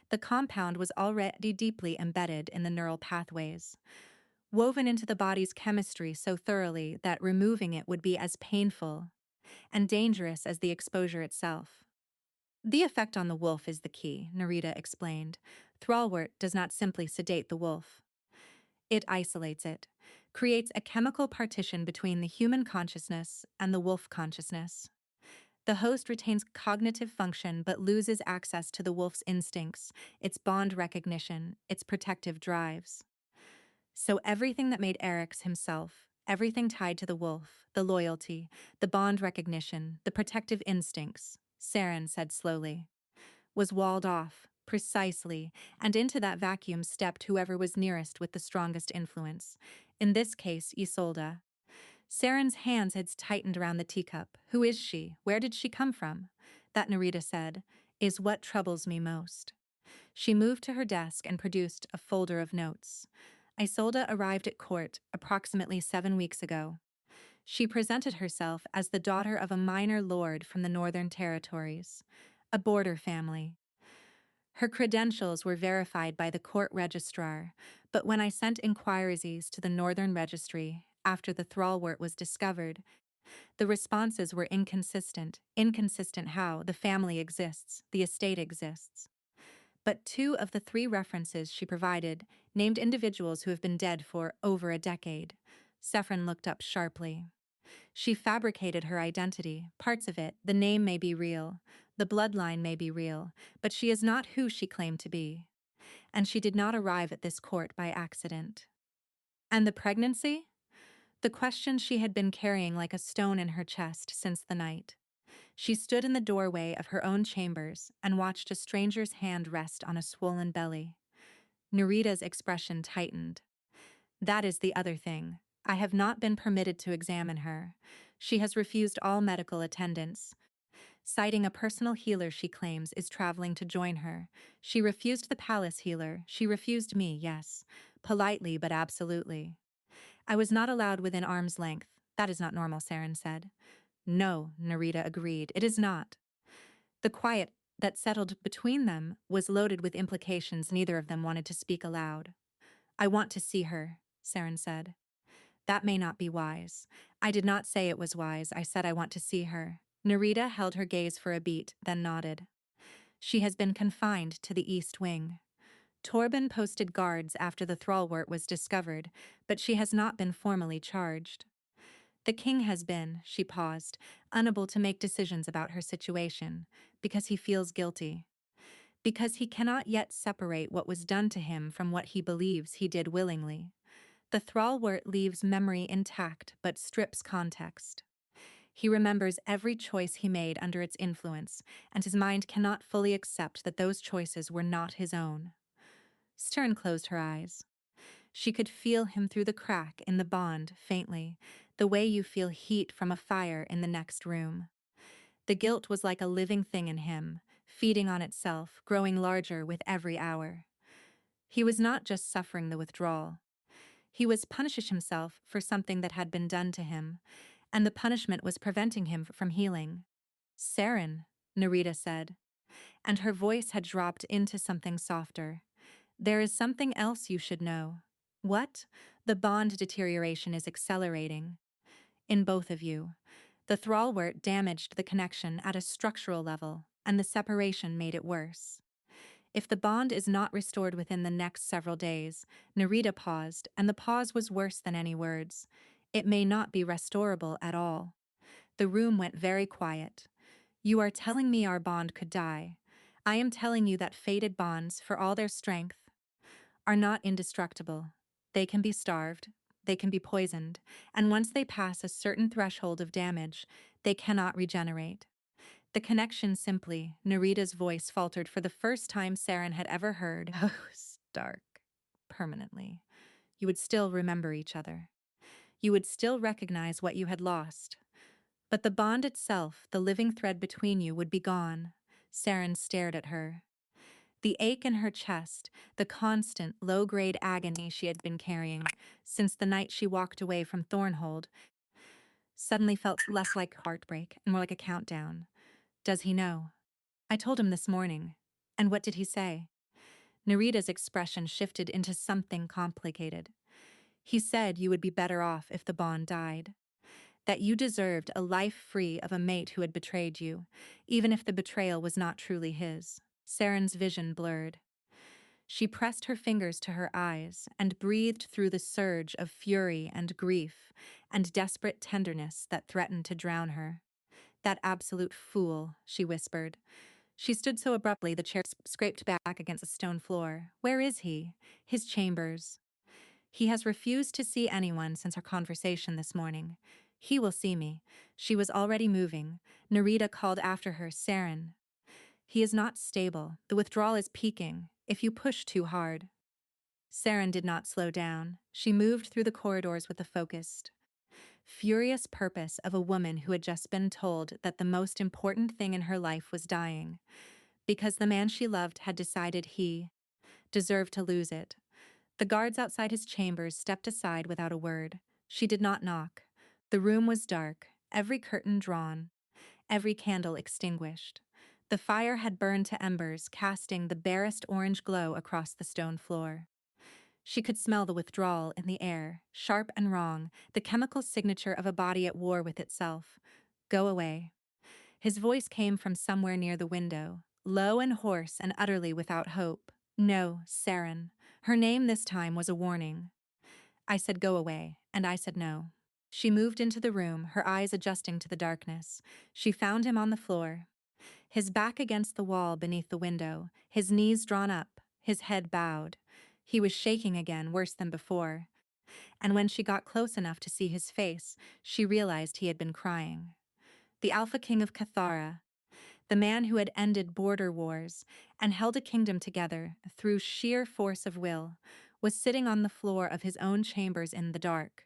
the compound was already deeply embedded in the neural pathways, woven into the body's chemistry so thoroughly that removing it would be as painful and dangerous as the exposure itself. The effect on the wolf is the key, Narita explained. Thrallwort does not simply sedate the wolf. It isolates it, creates a chemical partition between the human consciousness and the wolf consciousness. The host retains cognitive function but loses access to the wolf's instincts, its bond recognition, its protective drives. So everything that made Eric's himself, everything tied to the wolf, the loyalty, the bond recognition, the protective instincts, Saren said slowly, was walled off, precisely, and into that vacuum stepped whoever was nearest with the strongest influence. In this case, Isolde. Saren's hands had tightened around the teacup. Who is she? Where did she come from? That, Narita said, is what troubles me most. She moved to her desk and produced a folder of notes. Isolde arrived at court approximately 7 weeks ago. She presented herself as the daughter of a minor lord from the Northern Territories, a border family. Her credentials were verified by the court registrar, but when I sent inquiries to the Northern Registry after the Thrallwort was discovered, the responses were inconsistent. Inconsistent how? The family exists, the estate exists. But 2 of the 3 references she provided named individuals who have been dead for over a decade. Saffron looked up sharply. She fabricated her identity, parts of it. The name may be real, the bloodline may be real, but she is not who she claimed to be. And she did not arrive at this court by accident. And the pregnancy? The question she had been carrying like a stone in her chest since the night. She stood in the doorway of her own chambers and watched a stranger's hand rest on a swollen belly. Narita's expression tightened. That is the other thing. I have not been permitted to examine her. She has refused all medical attendance, citing a personal healer she claims is traveling to join her. She refused the palace healer. She refused me, yes. Politely, but absolutely. I was not allowed within arm's length. That is not normal, Saren said. No, Narita agreed. It is not. The quiet that settled between them was loaded with implications neither of them wanted to speak aloud. I want to see her, Saren said. That may not be wise. I did not say it was wise. I said I want to see her. Narita held her gaze for a beat, then nodded. She has been confined to the East Wing. Torben posted guards after the Thrallwort was discovered, but she has not been formally charged. The king has been, she paused, unable to make decisions about her situation, because he feels guilty. Because he cannot yet separate what was done to him from what he believes he did willingly. The Thrallwort leaves memory intact but strips context. He remembers every choice he made under its influence, and his mind cannot fully accept that those choices were not his own. Stern closed her eyes. She could feel him through the crack in the bond, faintly, the way you feel heat from a fire in the next room. The guilt was like a living thing in him, feeding on itself, growing larger with every hour. He was not just suffering the withdrawal. He was punishing himself for something that had been done to him, and the punishment was preventing him from healing. Saren, Narita said, and her voice had dropped into something softer. There is something else you should know. What? The bond deterioration is accelerating. In both of you. The Thrallwort damaged the connection at a structural level, and the separation made it worse. If the bond is not restored within the next several days, Narita paused, and the pause was worse than any words. It may not be restorable at all. The room went very quiet. You are telling me our bond could die. I am telling you that fated bonds, for all their strength, are not indestructible. They can be starved, they can be poisoned, and once they pass a certain threshold of damage, they cannot regenerate. The connection simply, Narita's voice faltered for the first time Saren had ever heard. Oh, Stark. Permanently. You would still remember each other. You would still recognize what you had lost. But the bond itself, the living thread between you, would be gone. Saren stared at her. The ache in her chest, the constant, low-grade agony she had been carrying since the night she walked away from Thornhold, suddenly felt less like heartbreak and more like a countdown. Does he know? I told him this morning. And what did he say? Narita's expression shifted into something complicated. He said you would be better off if the bond died. That you deserved a life free of a mate who had betrayed you, even if the betrayal was not truly his. Saren's vision blurred. She pressed her fingers to her eyes and breathed through the surge of fury and grief and desperate tenderness that threatened to drown her. That absolute fool, she whispered. She stood so abruptly the chair scraped back against the stone floor. Where is he? His chambers. He has refused to see anyone since our conversation this morning. He will see me. She was already moving. Narita called after her, Saren. He is not stable. The withdrawal is peaking. If you push too hard. Saren did not slow down. She moved through the corridors with a focused, furious purpose of a woman who had just been told that the most important thing in her life was dying, because the man she loved had decided he deserved to lose it. The guards outside his chambers stepped aside without a word. She did not knock. The room was dark, every curtain drawn, every candle extinguished. The fire had burned to embers, casting the barest orange glow across the stone floor. She could smell the withdrawal in the air, sharp and wrong, the chemical signature of a body at war with itself. Go away. His voice came from somewhere near the window, low and hoarse and utterly without hope. No, Saren. Her name this time was a warning. I said go away, and I said no. She moved into the room, her eyes adjusting to the darkness. She found him on the floor, his back against the wall beneath the window, his knees drawn up, his head bowed. He was shaking again, worse than before. And when she got close enough to see his face, she realized he had been crying. The Alpha King of Cathara, the man who had ended border wars and held a kingdom together through sheer force of will, was sitting on the floor of his own chambers in the dark.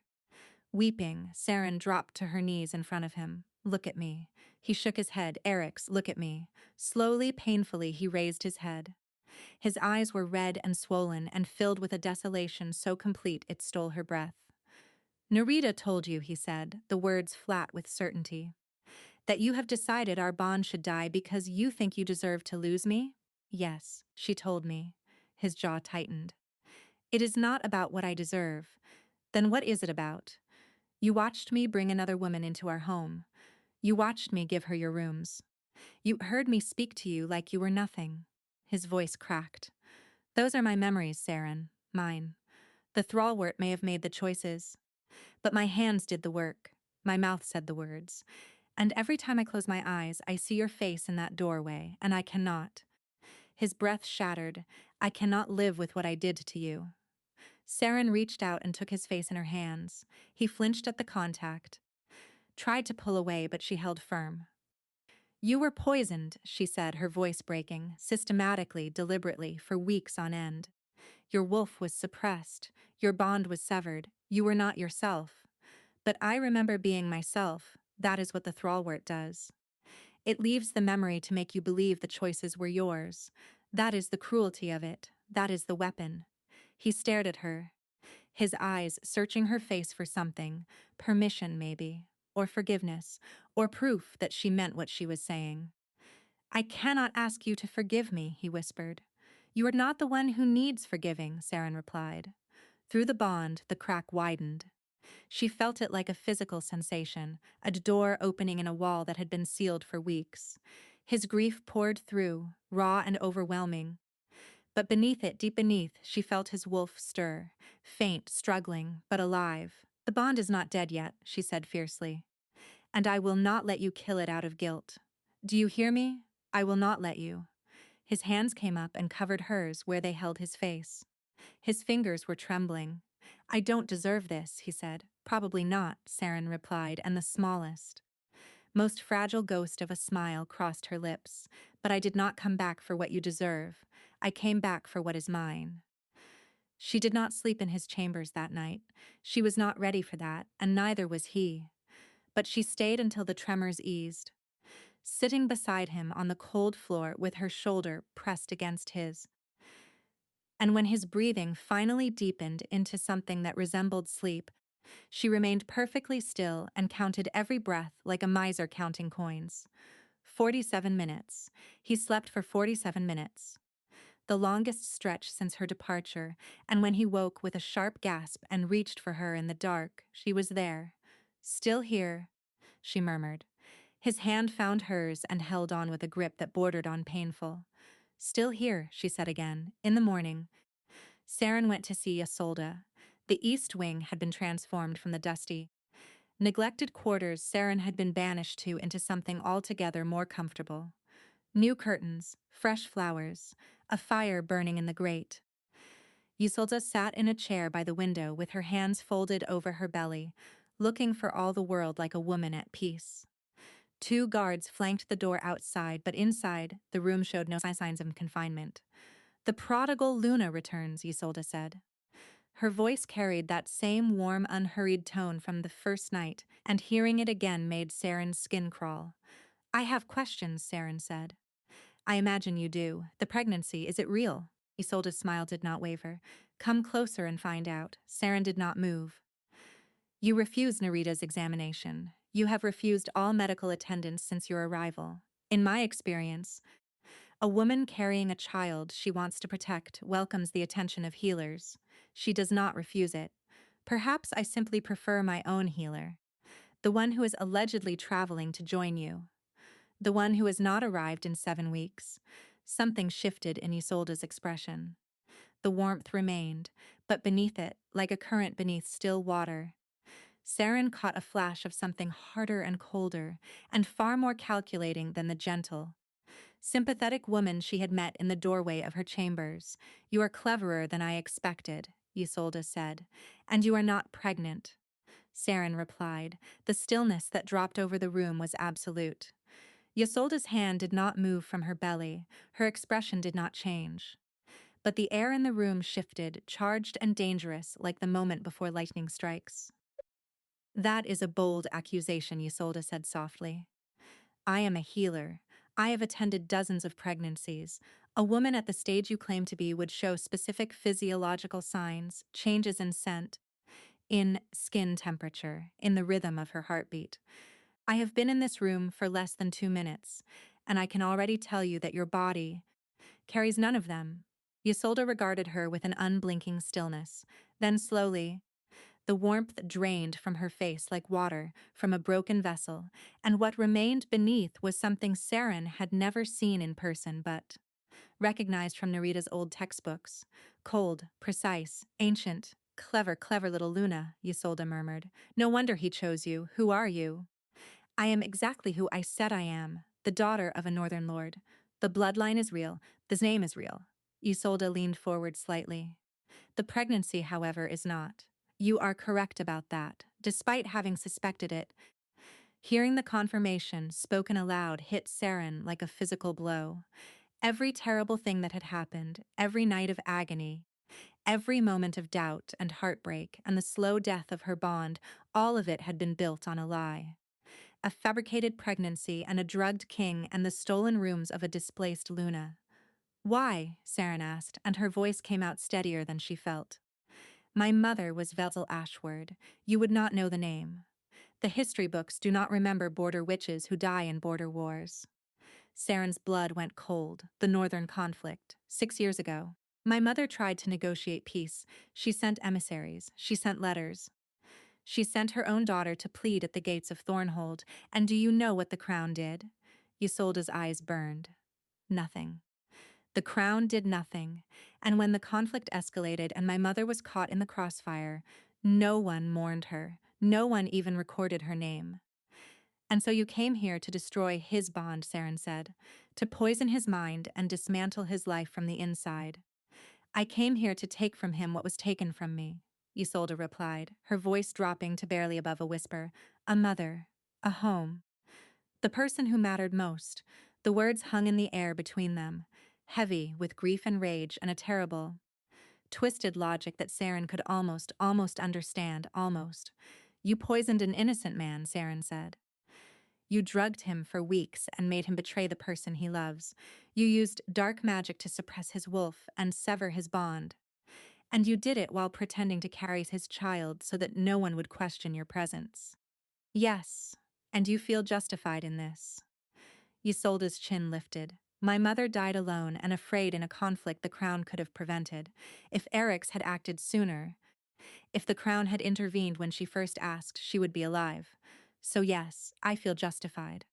Weeping, Saren dropped to her knees in front of him. Look at me. He shook his head. Eric's, look at me. Slowly, painfully, he raised his head. His eyes were red and swollen and filled with a desolation so complete it stole her breath. Narita told you, he said, the words flat with certainty, that you have decided our bond should die because you think you deserve to lose me? Yes, she told me. His jaw tightened. It is not about what I deserve. Then what is it about? You watched me bring another woman into our home. You watched me give her your rooms. You heard me speak to you like you were nothing. His voice cracked. Those are my memories, Saren. Mine. The thrallwort may have made the choices, but my hands did the work. My mouth said the words. And every time I close my eyes, I see your face in that doorway, and I cannot. His breath shattered. I cannot live with what I did to you. Saren reached out and took his face in her hands. He flinched at the contact, tried to pull away, but she held firm. You were poisoned, she said, her voice breaking, systematically, deliberately, for weeks on end. Your wolf was suppressed. Your bond was severed. You were not yourself. But I remember being myself. That is what the thrallwort does. It leaves the memory to make you believe the choices were yours. That is the cruelty of it. That is the weapon. He stared at her, his eyes searching her face for something, permission maybe, or forgiveness, or proof that she meant what she was saying. I cannot ask you to forgive me, he whispered. You are not the one who needs forgiving, Saren replied. Through the bond, the crack widened. She felt it like a physical sensation, a door opening in a wall that had been sealed for weeks. His grief poured through, raw and overwhelming. But beneath it, deep beneath, she felt his wolf stir, faint, struggling, but alive. The bond is not dead yet, she said fiercely. And I will not let you kill it out of guilt. Do you hear me? I will not let you. His hands came up and covered hers where they held his face. His fingers were trembling. I don't deserve this, he said. Probably not, Saren replied, and the smallest, most fragile ghost of a smile crossed her lips. But I did not come back for what you deserve. I came back for what is mine. She did not sleep in his chambers that night. She was not ready for that, and neither was he. But she stayed until the tremors eased, sitting beside him on the cold floor with her shoulder pressed against his. And when his breathing finally deepened into something that resembled sleep, she remained perfectly still and counted every breath like a miser counting coins. 47 minutes. He slept for 47 minutes. The longest stretch since her departure, and when he woke with a sharp gasp and reached for her in the dark, she was there. Still here, she murmured. His hand found hers and held on with a grip that bordered on painful. Still here, she said again. In the morning, Saren went to see Isolde. The east wing had been transformed from the dusty, neglected quarters Saren had been banished to into something altogether more comfortable. New curtains, fresh flowers, a fire burning in the grate. Isolde sat in a chair by the window with her hands folded over her belly, looking for all the world like a woman at peace. 2 guards flanked the door outside, but inside, the room showed no signs of confinement. The prodigal Luna returns, Isolde said. Her voice carried that same warm, unhurried tone from the first night, and hearing it again made Saren's skin crawl. I have questions, Saren said. I imagine you do. The pregnancy, is it real? Isolde's smile did not waver. Come closer and find out. Saren did not move. You refused Narita's examination. You have refused all medical attendance since your arrival. In my experience, a woman carrying a child she wants to protect welcomes the attention of healers. She does not refuse it. Perhaps I simply prefer my own healer, the one who is allegedly traveling to join you, the one who has not arrived in 7 weeks. Something shifted in Isolde's expression. The warmth remained, but beneath it, like a current beneath still water, Saren caught a flash of something harder and colder, and far more calculating than the gentle, sympathetic woman she had met in the doorway of her chambers. You are cleverer than I expected, Isolde said, and you are not pregnant. Saren replied. The stillness that dropped over the room was absolute. Isolde's hand did not move from her belly, her expression did not change. But the air in the room shifted, charged and dangerous like the moment before lightning strikes. That is a bold accusation, Isolde said softly. I am a healer. I have attended dozens of pregnancies. A woman at the stage you claim to be would show specific physiological signs, changes in scent, in skin temperature, in the rhythm of her heartbeat. I have been in this room for less than 2 minutes, and I can already tell you that your body carries none of them. Isolde regarded her with an unblinking stillness. Then slowly, the warmth drained from her face like water from a broken vessel, and what remained beneath was something Saren had never seen in person but recognized from Narita's old textbooks. Cold, precise, ancient, clever, clever little Luna, Isolde murmured. No wonder he chose you. Who are you? I am exactly who I said I am, the daughter of a northern lord. The bloodline is real. The name is real. Isolde leaned forward slightly. The pregnancy, however, is not. You are correct about that, despite having suspected it. Hearing the confirmation, spoken aloud, hit Saren like a physical blow. Every terrible thing that had happened, every night of agony, every moment of doubt and heartbreak, and the slow death of her bond, all of it had been built on a lie. A fabricated pregnancy and a drugged king and the stolen rooms of a displaced Luna. Why? Saren asked, and her voice came out steadier than she felt. My mother was Vesel Ashward. You would not know the name. The history books do not remember border witches who die in border wars. Saren's blood went cold. The northern conflict. 6 years ago. My mother tried to negotiate peace. She sent emissaries. She sent letters. She sent her own daughter to plead at the gates of Thornhold. And do you know what the crown did? Isolde's eyes burned. Nothing. The crown did nothing, and when the conflict escalated and my mother was caught in the crossfire, no one mourned her, no one even recorded her name. And so you came here to destroy his bond, Saren said, to poison his mind and dismantle his life from the inside. I came here to take from him what was taken from me. Isolde replied, her voice dropping to barely above a whisper. A mother. A home. The person who mattered most. The words hung in the air between them, heavy with grief and rage and a terrible, twisted logic that Saren could almost understand, almost. You poisoned an innocent man, Saren said. You drugged him for weeks and made him betray the person he loves. You used dark magic to suppress his wolf and sever his bond. And you did it while pretending to carry his child so that no one would question your presence. Yes, and you feel justified in this. Isolde's chin lifted. My mother died alone and afraid in a conflict the crown could have prevented. If Eric's had acted sooner, if the crown had intervened when she first asked, she would be alive. So yes, I feel justified.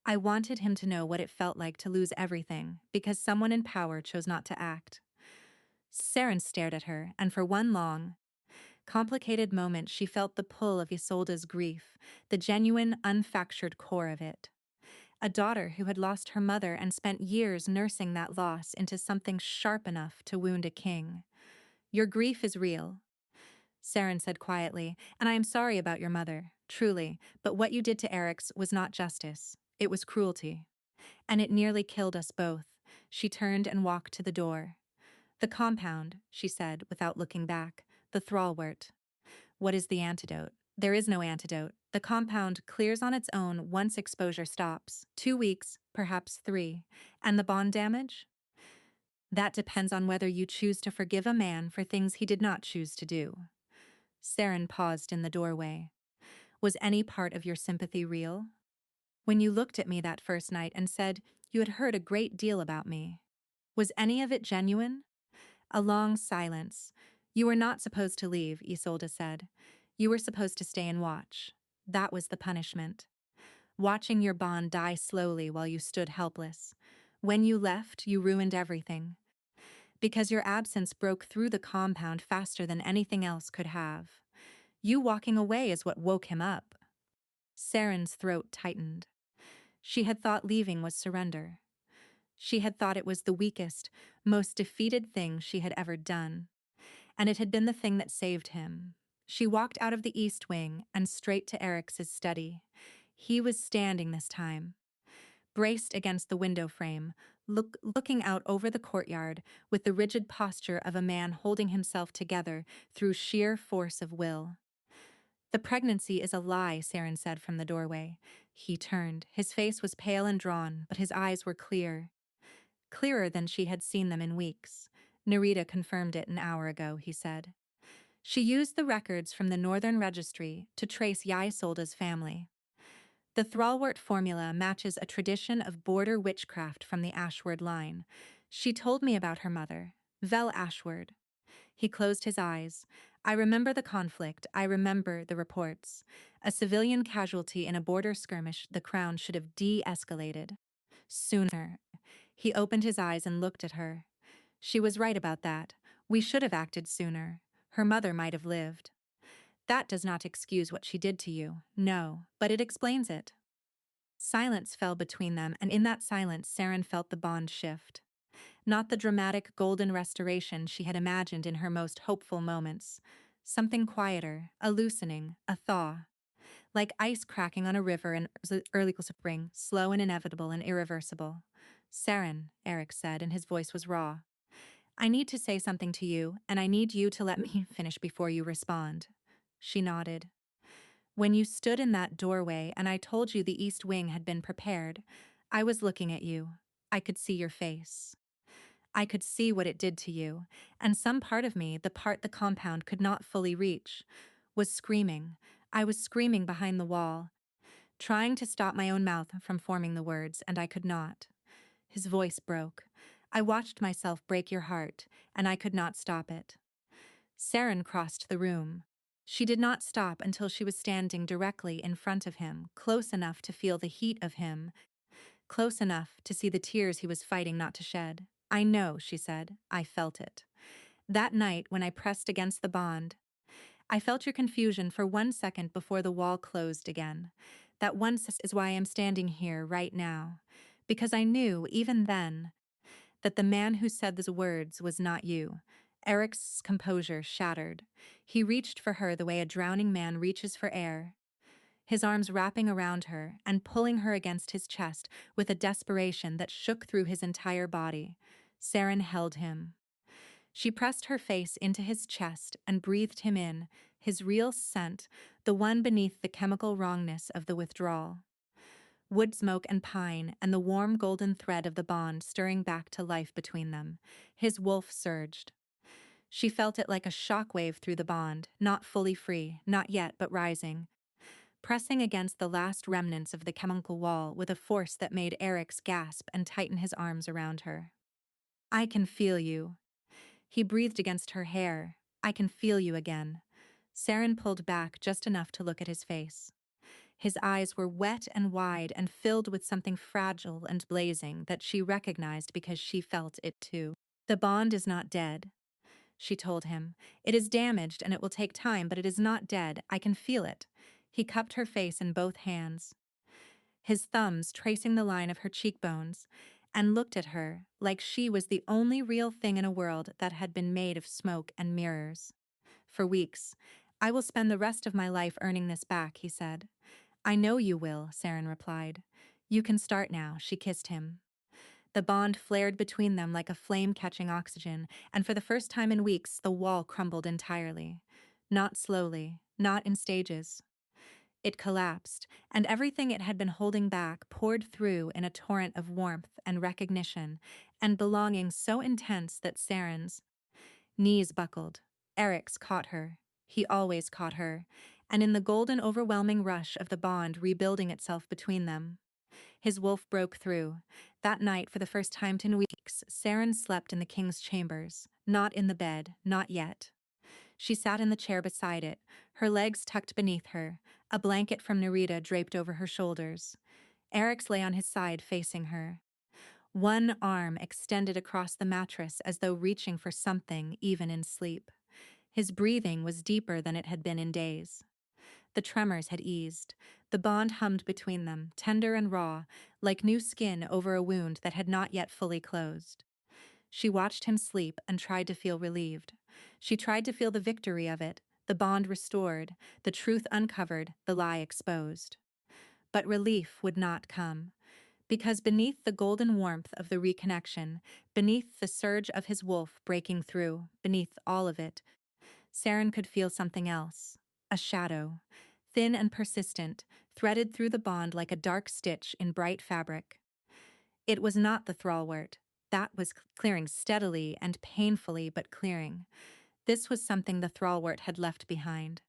I wanted him to know what it felt like to lose everything because someone in power chose not to act. Saren stared at her, and for one long, complicated moment she felt the pull of Isolde's grief, the genuine, unfactured core of it. A daughter who had lost her mother and spent years nursing that loss into something sharp enough to wound a king. Your grief is real, Saren said quietly, and I am sorry about your mother, truly, but what you did to Eric's was not justice. It was cruelty. And it nearly killed us both. She turned and walked to the door. The compound, she said, without looking back. The thrallwort. What is the antidote? There is no antidote. The compound clears on its own once exposure stops. 2 weeks, perhaps 3. And the bond damage? That depends on whether you choose to forgive a man for things he did not choose to do. Saren paused in the doorway. Was any part of your sympathy real? When you looked at me that first night and said you had heard a great deal about me, was any of it genuine? A long silence. You were not supposed to leave, Isolde said. You were supposed to stay and watch. That was the punishment. Watching your bond die slowly while you stood helpless. When you left, you ruined everything. Because your absence broke through the compound faster than anything else could have. You walking away is what woke him up. Saren's throat tightened. She had thought leaving was surrender. She had thought it was the weakest, most defeated thing she had ever done. And it had been the thing that saved him. She walked out of the East Wing and straight to Eric's study. He was standing this time, braced against the window frame, looking out over the courtyard with the rigid posture of a man holding himself together through sheer force of will. The pregnancy is a lie, Saren said from the doorway. He turned. His face was pale and drawn, but his eyes were clear. Clearer than she had seen them in weeks. Nerita confirmed it an hour ago, he said. She used the records from the Northern Registry to trace Isolde's family. The thrallwort formula matches a tradition of border witchcraft from the Ashward line. She told me about her mother, Vel Ashward. He closed his eyes. I remember the conflict. I remember the reports. A civilian casualty in a border skirmish the Crown should have de-escalated. Sooner. He opened his eyes and looked at her. She was right about that. We should have acted sooner. Her mother might have lived. That does not excuse what she did to you. No, but it explains it. Silence fell between them, and in that silence Saren felt the bond shift. Not the dramatic golden restoration she had imagined in her most hopeful moments. Something quieter, a loosening, a thaw. Like ice cracking on a river in early spring, slow and inevitable and irreversible. Saren, Eric said, and his voice was raw. I need to say something to you, and I need you to let me finish before you respond. She nodded. When you stood in that doorway and I told you the East Wing had been prepared, I was looking at you. I could see your face. I could see what it did to you, and some part of me, the part the compound could not fully reach, was screaming. I was screaming behind the wall, trying to stop my own mouth from forming the words, and I could not. His voice broke. I watched myself break your heart, and I could not stop it. Saren crossed the room. She did not stop until she was standing directly in front of him, close enough to feel the heat of him, close enough to see the tears he was fighting not to shed. I know, she said. I felt it. That night, when I pressed against the bond, I felt your confusion for 1 second before the wall closed again. That one is why I am standing here right now. Because I knew, even then, that the man who said those words was not you. Eric's composure shattered. He reached for her the way a drowning man reaches for air, his arms wrapping around her and pulling her against his chest with a desperation that shook through his entire body. Saren held him. She pressed her face into his chest and breathed him in, his real scent, the one beneath the chemical wrongness of the withdrawal. Wood smoke and pine and the warm golden thread of the bond stirring back to life between them. His wolf surged. She felt it like a shockwave through the bond, not fully free, not yet, but rising, pressing against the last remnants of the chemical wall with a force that made Eric's gasp and tighten his arms around her. I can feel you. He breathed against her hair. I can feel you again. Saren pulled back just enough to look at his face. His eyes were wet and wide and filled with something fragile and blazing that she recognized because she felt it too. The bond is not dead, she told him. It is damaged and it will take time, but it is not dead. I can feel it. He cupped her face in both hands, his thumbs tracing the line of her cheekbones, and looked at her like she was the only real thing in a world that had been made of smoke and mirrors. For weeks, I will spend the rest of my life earning this back, he said. I know you will, Saren replied. You can start now, she kissed him. The bond flared between them like a flame catching oxygen, and for the first time in weeks, the wall crumbled entirely. Not slowly, not in stages. It collapsed, and everything it had been holding back poured through in a torrent of warmth and recognition and belonging so intense that Saren's knees buckled. Eric's caught her. He always caught her. And in the golden overwhelming rush of the bond rebuilding itself between them, his wolf broke through. That night, for the first time in weeks, Saren slept in the king's chambers. Not in the bed, not yet. She sat in the chair beside it, her legs tucked beneath her, a blanket from Nerita draped over her shoulders. Eric's lay on his side facing her. One arm extended across the mattress as though reaching for something, even in sleep. His breathing was deeper than it had been in days. The tremors had eased. The bond hummed between them, tender and raw, like new skin over a wound that had not yet fully closed. She watched him sleep and tried to feel relieved. She tried to feel the victory of it, the bond restored, the truth uncovered, the lie exposed. But relief would not come. Because beneath the golden warmth of the reconnection, beneath the surge of his wolf breaking through, beneath all of it, Saren could feel something else. A shadow, thin and persistent, threaded through the bond like a dark stitch in bright fabric. It was not the thrallwort. That was clearing steadily and painfully, but clearing. This was something the thrallwort had left behind.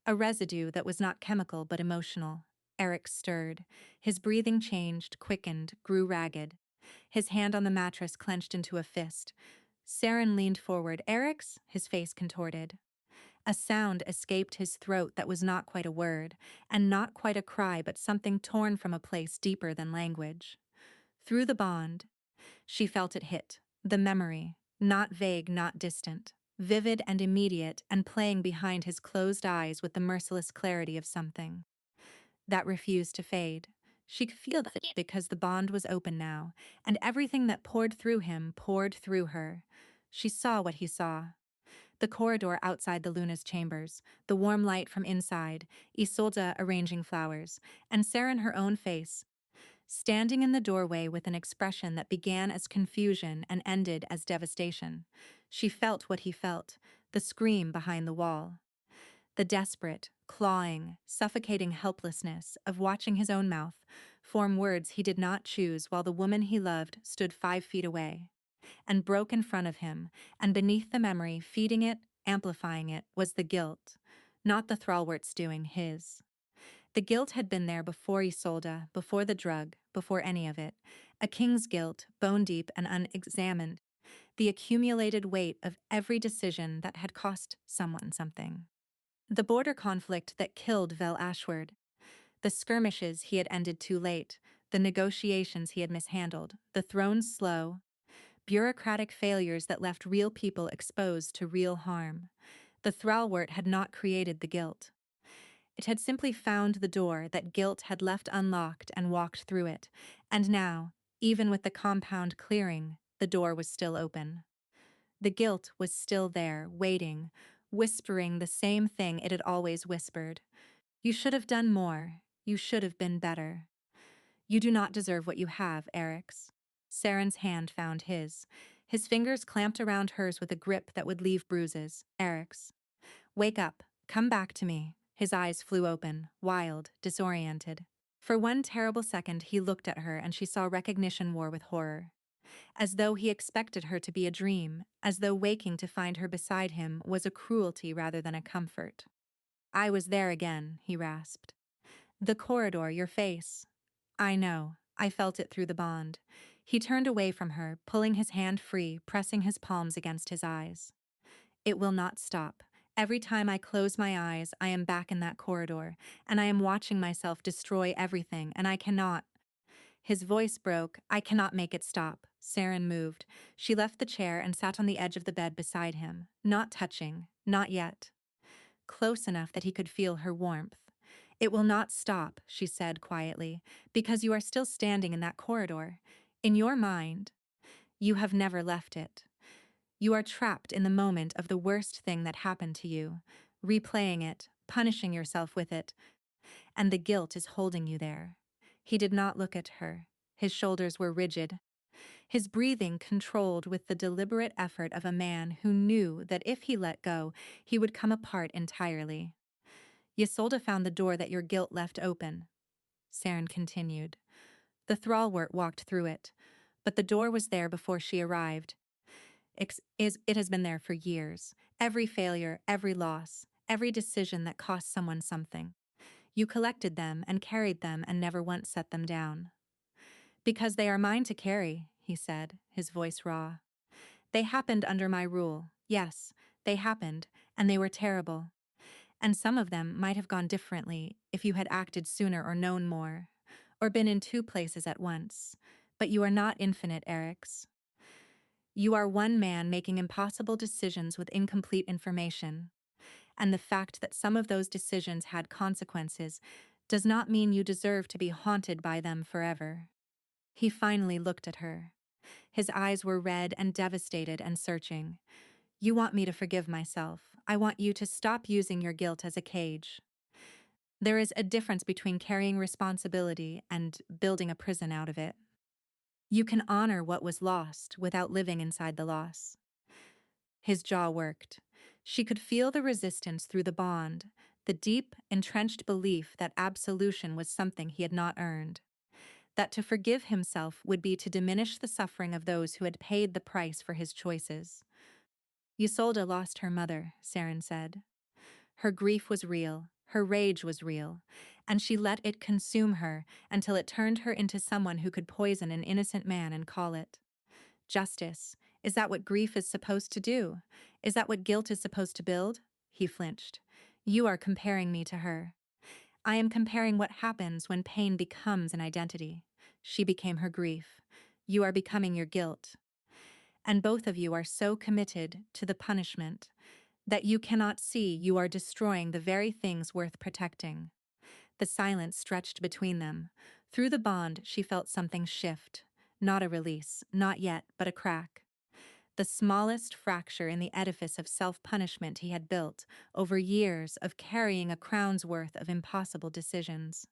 A residue that was not chemical but emotional. Eric stirred. His breathing changed, quickened, grew ragged. His hand on the mattress clenched into a fist. Saren leaned forward. Eric's? His face contorted. A sound escaped his throat that was not quite a word, and not quite a cry, but something torn from a place deeper than language. Through the bond, she felt it hit. The memory, not vague, not distant, vivid and immediate, and playing behind his closed eyes with the merciless clarity of something that refused to fade. She could feel that because the bond was open now, and everything that poured through him poured through her. She saw what he saw. The corridor outside the Luna's chambers, the warm light from inside, Isolde arranging flowers, and Saren her own face, standing in the doorway with an expression that began as confusion and ended as devastation. She felt what he felt, the scream behind the wall. The desperate, clawing, suffocating helplessness of watching his own mouth form words he did not choose while the woman he loved stood 5 feet away and broke in front of him, and beneath the memory, feeding it, amplifying it, was the guilt, not the thrallwort's doing, his. The guilt had been there before Isolde, before the drug, before any of it. A king's guilt, bone-deep and unexamined, the accumulated weight of every decision that had cost someone something. The border conflict that killed Vel Ashward, the skirmishes he had ended too late, the negotiations he had mishandled, the throne's slow, bureaucratic failures that left real people exposed to real harm. The thrallwort had not created the guilt. It had simply found the door that guilt had left unlocked and walked through it, and now, even with the compound clearing, the door was still open. The guilt was still there, waiting, whispering the same thing it had always whispered. You should have done more. You should have been better. You do not deserve what you have, Eric's. Saren's hand found his. His fingers clamped around hers with a grip that would leave bruises. Eric's. Wake up. Come back to me. His eyes flew open, wild, disoriented. For one terrible second, he looked at her and she saw recognition war with horror. As though he expected her to be a dream, as though waking to find her beside him was a cruelty rather than a comfort. I was there again, he rasped. The corridor, your face. I know. I felt it through the bond. He turned away from her, pulling his hand free, pressing his palms against his eyes. It will not stop. Every time I close my eyes, I am back in that corridor, and I am watching myself destroy everything, and I cannot. His voice broke. I cannot make it stop. Saren moved. She left the chair and sat on the edge of the bed beside him, not touching, not yet. Close enough that he could feel her warmth. It will not stop, she said quietly, because you are still standing in that corridor. In your mind, you have never left it. You are trapped in the moment of the worst thing that happened to you, replaying it, punishing yourself with it, and the guilt is holding you there. He did not look at her. His shoulders were rigid. His breathing controlled with the deliberate effort of a man who knew that if he let go, he would come apart entirely. Ysolda found the door that your guilt left open. Saren continued. The thrallwort walked through it, but the door was there before she arrived. It has been there for years. Every failure, every loss, every decision that cost someone something. You collected them and carried them and never once set them down. Because they are mine to carry, he said, his voice raw. They happened under my rule. Yes, they happened, and they were terrible. And some of them might have gone differently if you had acted sooner or known more, or been in two places at once. But you are not infinite, Eric's. You are one man making impossible decisions with incomplete information. And the fact that some of those decisions had consequences does not mean you deserve to be haunted by them forever. He finally looked at her. His eyes were red and devastated and searching. You want me to forgive myself. I want you to stop using your guilt as a cage. There is a difference between carrying responsibility and building a prison out of it. You can honor what was lost without living inside the loss. His jaw worked. She could feel the resistance through the bond, the deep, entrenched belief that absolution was something he had not earned. That to forgive himself would be to diminish the suffering of those who had paid the price for his choices. Ysolda lost her mother, Saren said. Her grief was real, her rage was real, and she let it consume her until it turned her into someone who could poison an innocent man and call it justice. Is that what grief is supposed to do? Is that what guilt is supposed to build? He flinched. You are comparing me to her. I am comparing what happens when pain becomes an identity. She became her grief. You are becoming your guilt. And both of you are so committed to the punishment that you cannot see you are destroying the very things worth protecting. The silence stretched between them. Through the bond, she felt something shift. Not a release, not yet, but a crack. The smallest fracture in the edifice of self-punishment he had built over years of carrying a crown's worth of impossible decisions.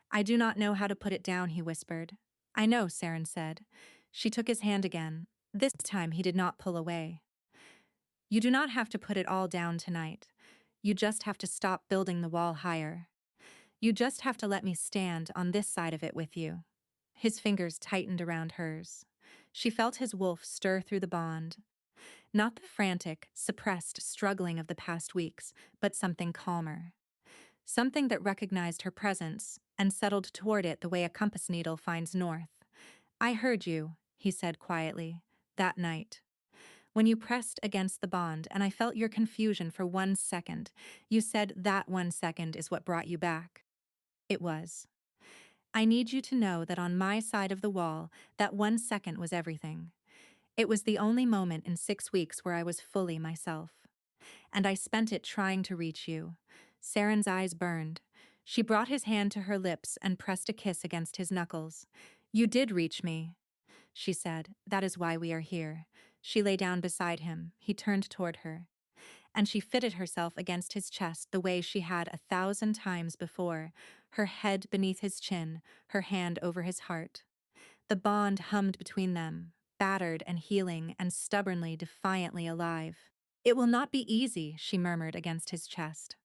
I do not know how to put it down, he whispered. I know, Saren said. She took his hand again. This time he did not pull away. You do not have to put it all down tonight. You just have to stop building the wall higher. You just have to let me stand on this side of it with you. His fingers tightened around hers. She felt his wolf stir through the bond. Not the frantic, suppressed struggling of the past weeks, but something calmer. Something that recognized her presence and settled toward it the way a compass needle finds north. I heard you, he said quietly, that night. When you pressed against the bond and I felt your confusion for 1 second, you said that 1 second is what brought you back. It was. I need you to know that on my side of the wall, that 1 second was everything. It was the only moment in 6 weeks where I was fully myself. And I spent it trying to reach you. Saren's eyes burned. She brought his hand to her lips and pressed a kiss against his knuckles. You did reach me, she said. That is why we are here. She lay down beside him. He turned toward her, and she fitted herself against his chest the way she had 1,000 times before, her head beneath his chin, her hand over his heart. The bond hummed between them, battered and healing and stubbornly, defiantly alive. "It will not be easy," she murmured against his chest.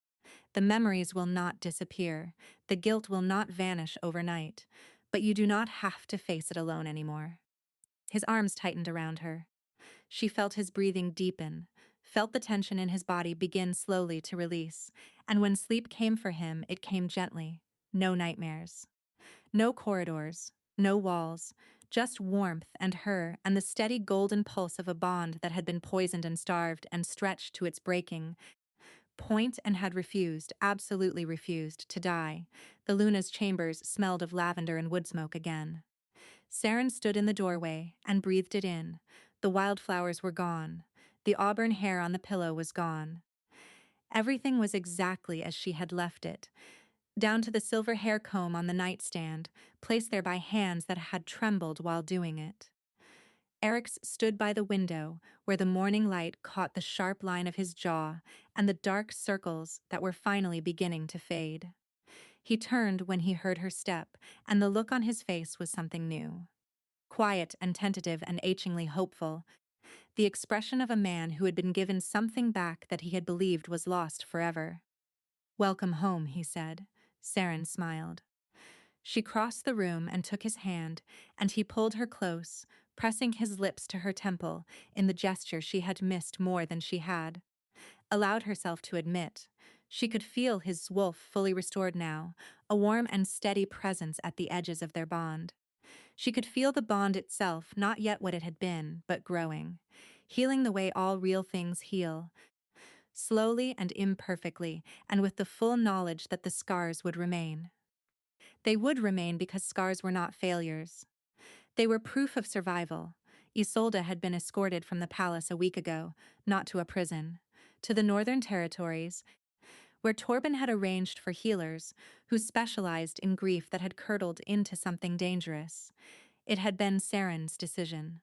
"The memories will not disappear. The guilt will not vanish overnight. But you do not have to face it alone anymore." His arms tightened around her. She felt his breathing deepen, felt the tension in his body begin slowly to release, and when sleep came for him, it came gently. No nightmares. No corridors, no walls, just warmth and her and the steady golden pulse of a bond that had been poisoned and starved and stretched to its breaking point and had refused, absolutely refused, to die. The Luna's chambers smelled of lavender and wood smoke again. Saren stood in the doorway and breathed it in. The wildflowers were gone. The auburn hair on the pillow was gone. Everything was exactly as she had left it, down to the silver hair comb on the nightstand, placed there by hands that had trembled while doing it. Eric's stood by the window, where the morning light caught the sharp line of his jaw and the dark circles that were finally beginning to fade. He turned when he heard her step, and the look on his face was something new. Quiet and tentative and achingly hopeful, the expression of a man who had been given something back that he had believed was lost forever. "Welcome home," he said. Saren smiled. She crossed the room and took his hand, and he pulled her close, pressing his lips to her temple in the gesture she had missed more than she had allowed herself to admit. She could feel his wolf fully restored now, a warm and steady presence at the edges of their bond. She could feel the bond itself, not yet what it had been, but growing, healing the way all real things heal, slowly and imperfectly, and with the full knowledge that the scars would remain. They would remain because scars were not failures. They were proof of survival. Isolde had been escorted from the palace a week ago, not to a prison, to the Northern Territories, where Torben had arranged for healers who specialized in grief that had curdled into something dangerous. It had been Saren's decision.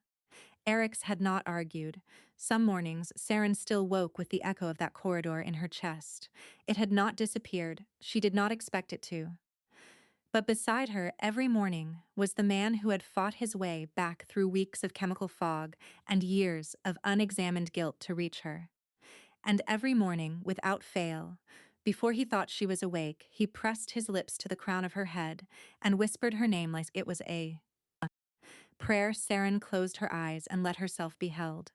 Eric's had not argued. Some mornings, Saren still woke with the echo of that corridor in her chest. It had not disappeared. She did not expect it to. But beside her every morning was the man who had fought his way back through weeks of chemical fog and years of unexamined guilt to reach her. And every morning, without fail, before he thought she was awake, he pressed his lips to the crown of her head and whispered her name like it was a prayer. Saren closed her eyes and let herself be held.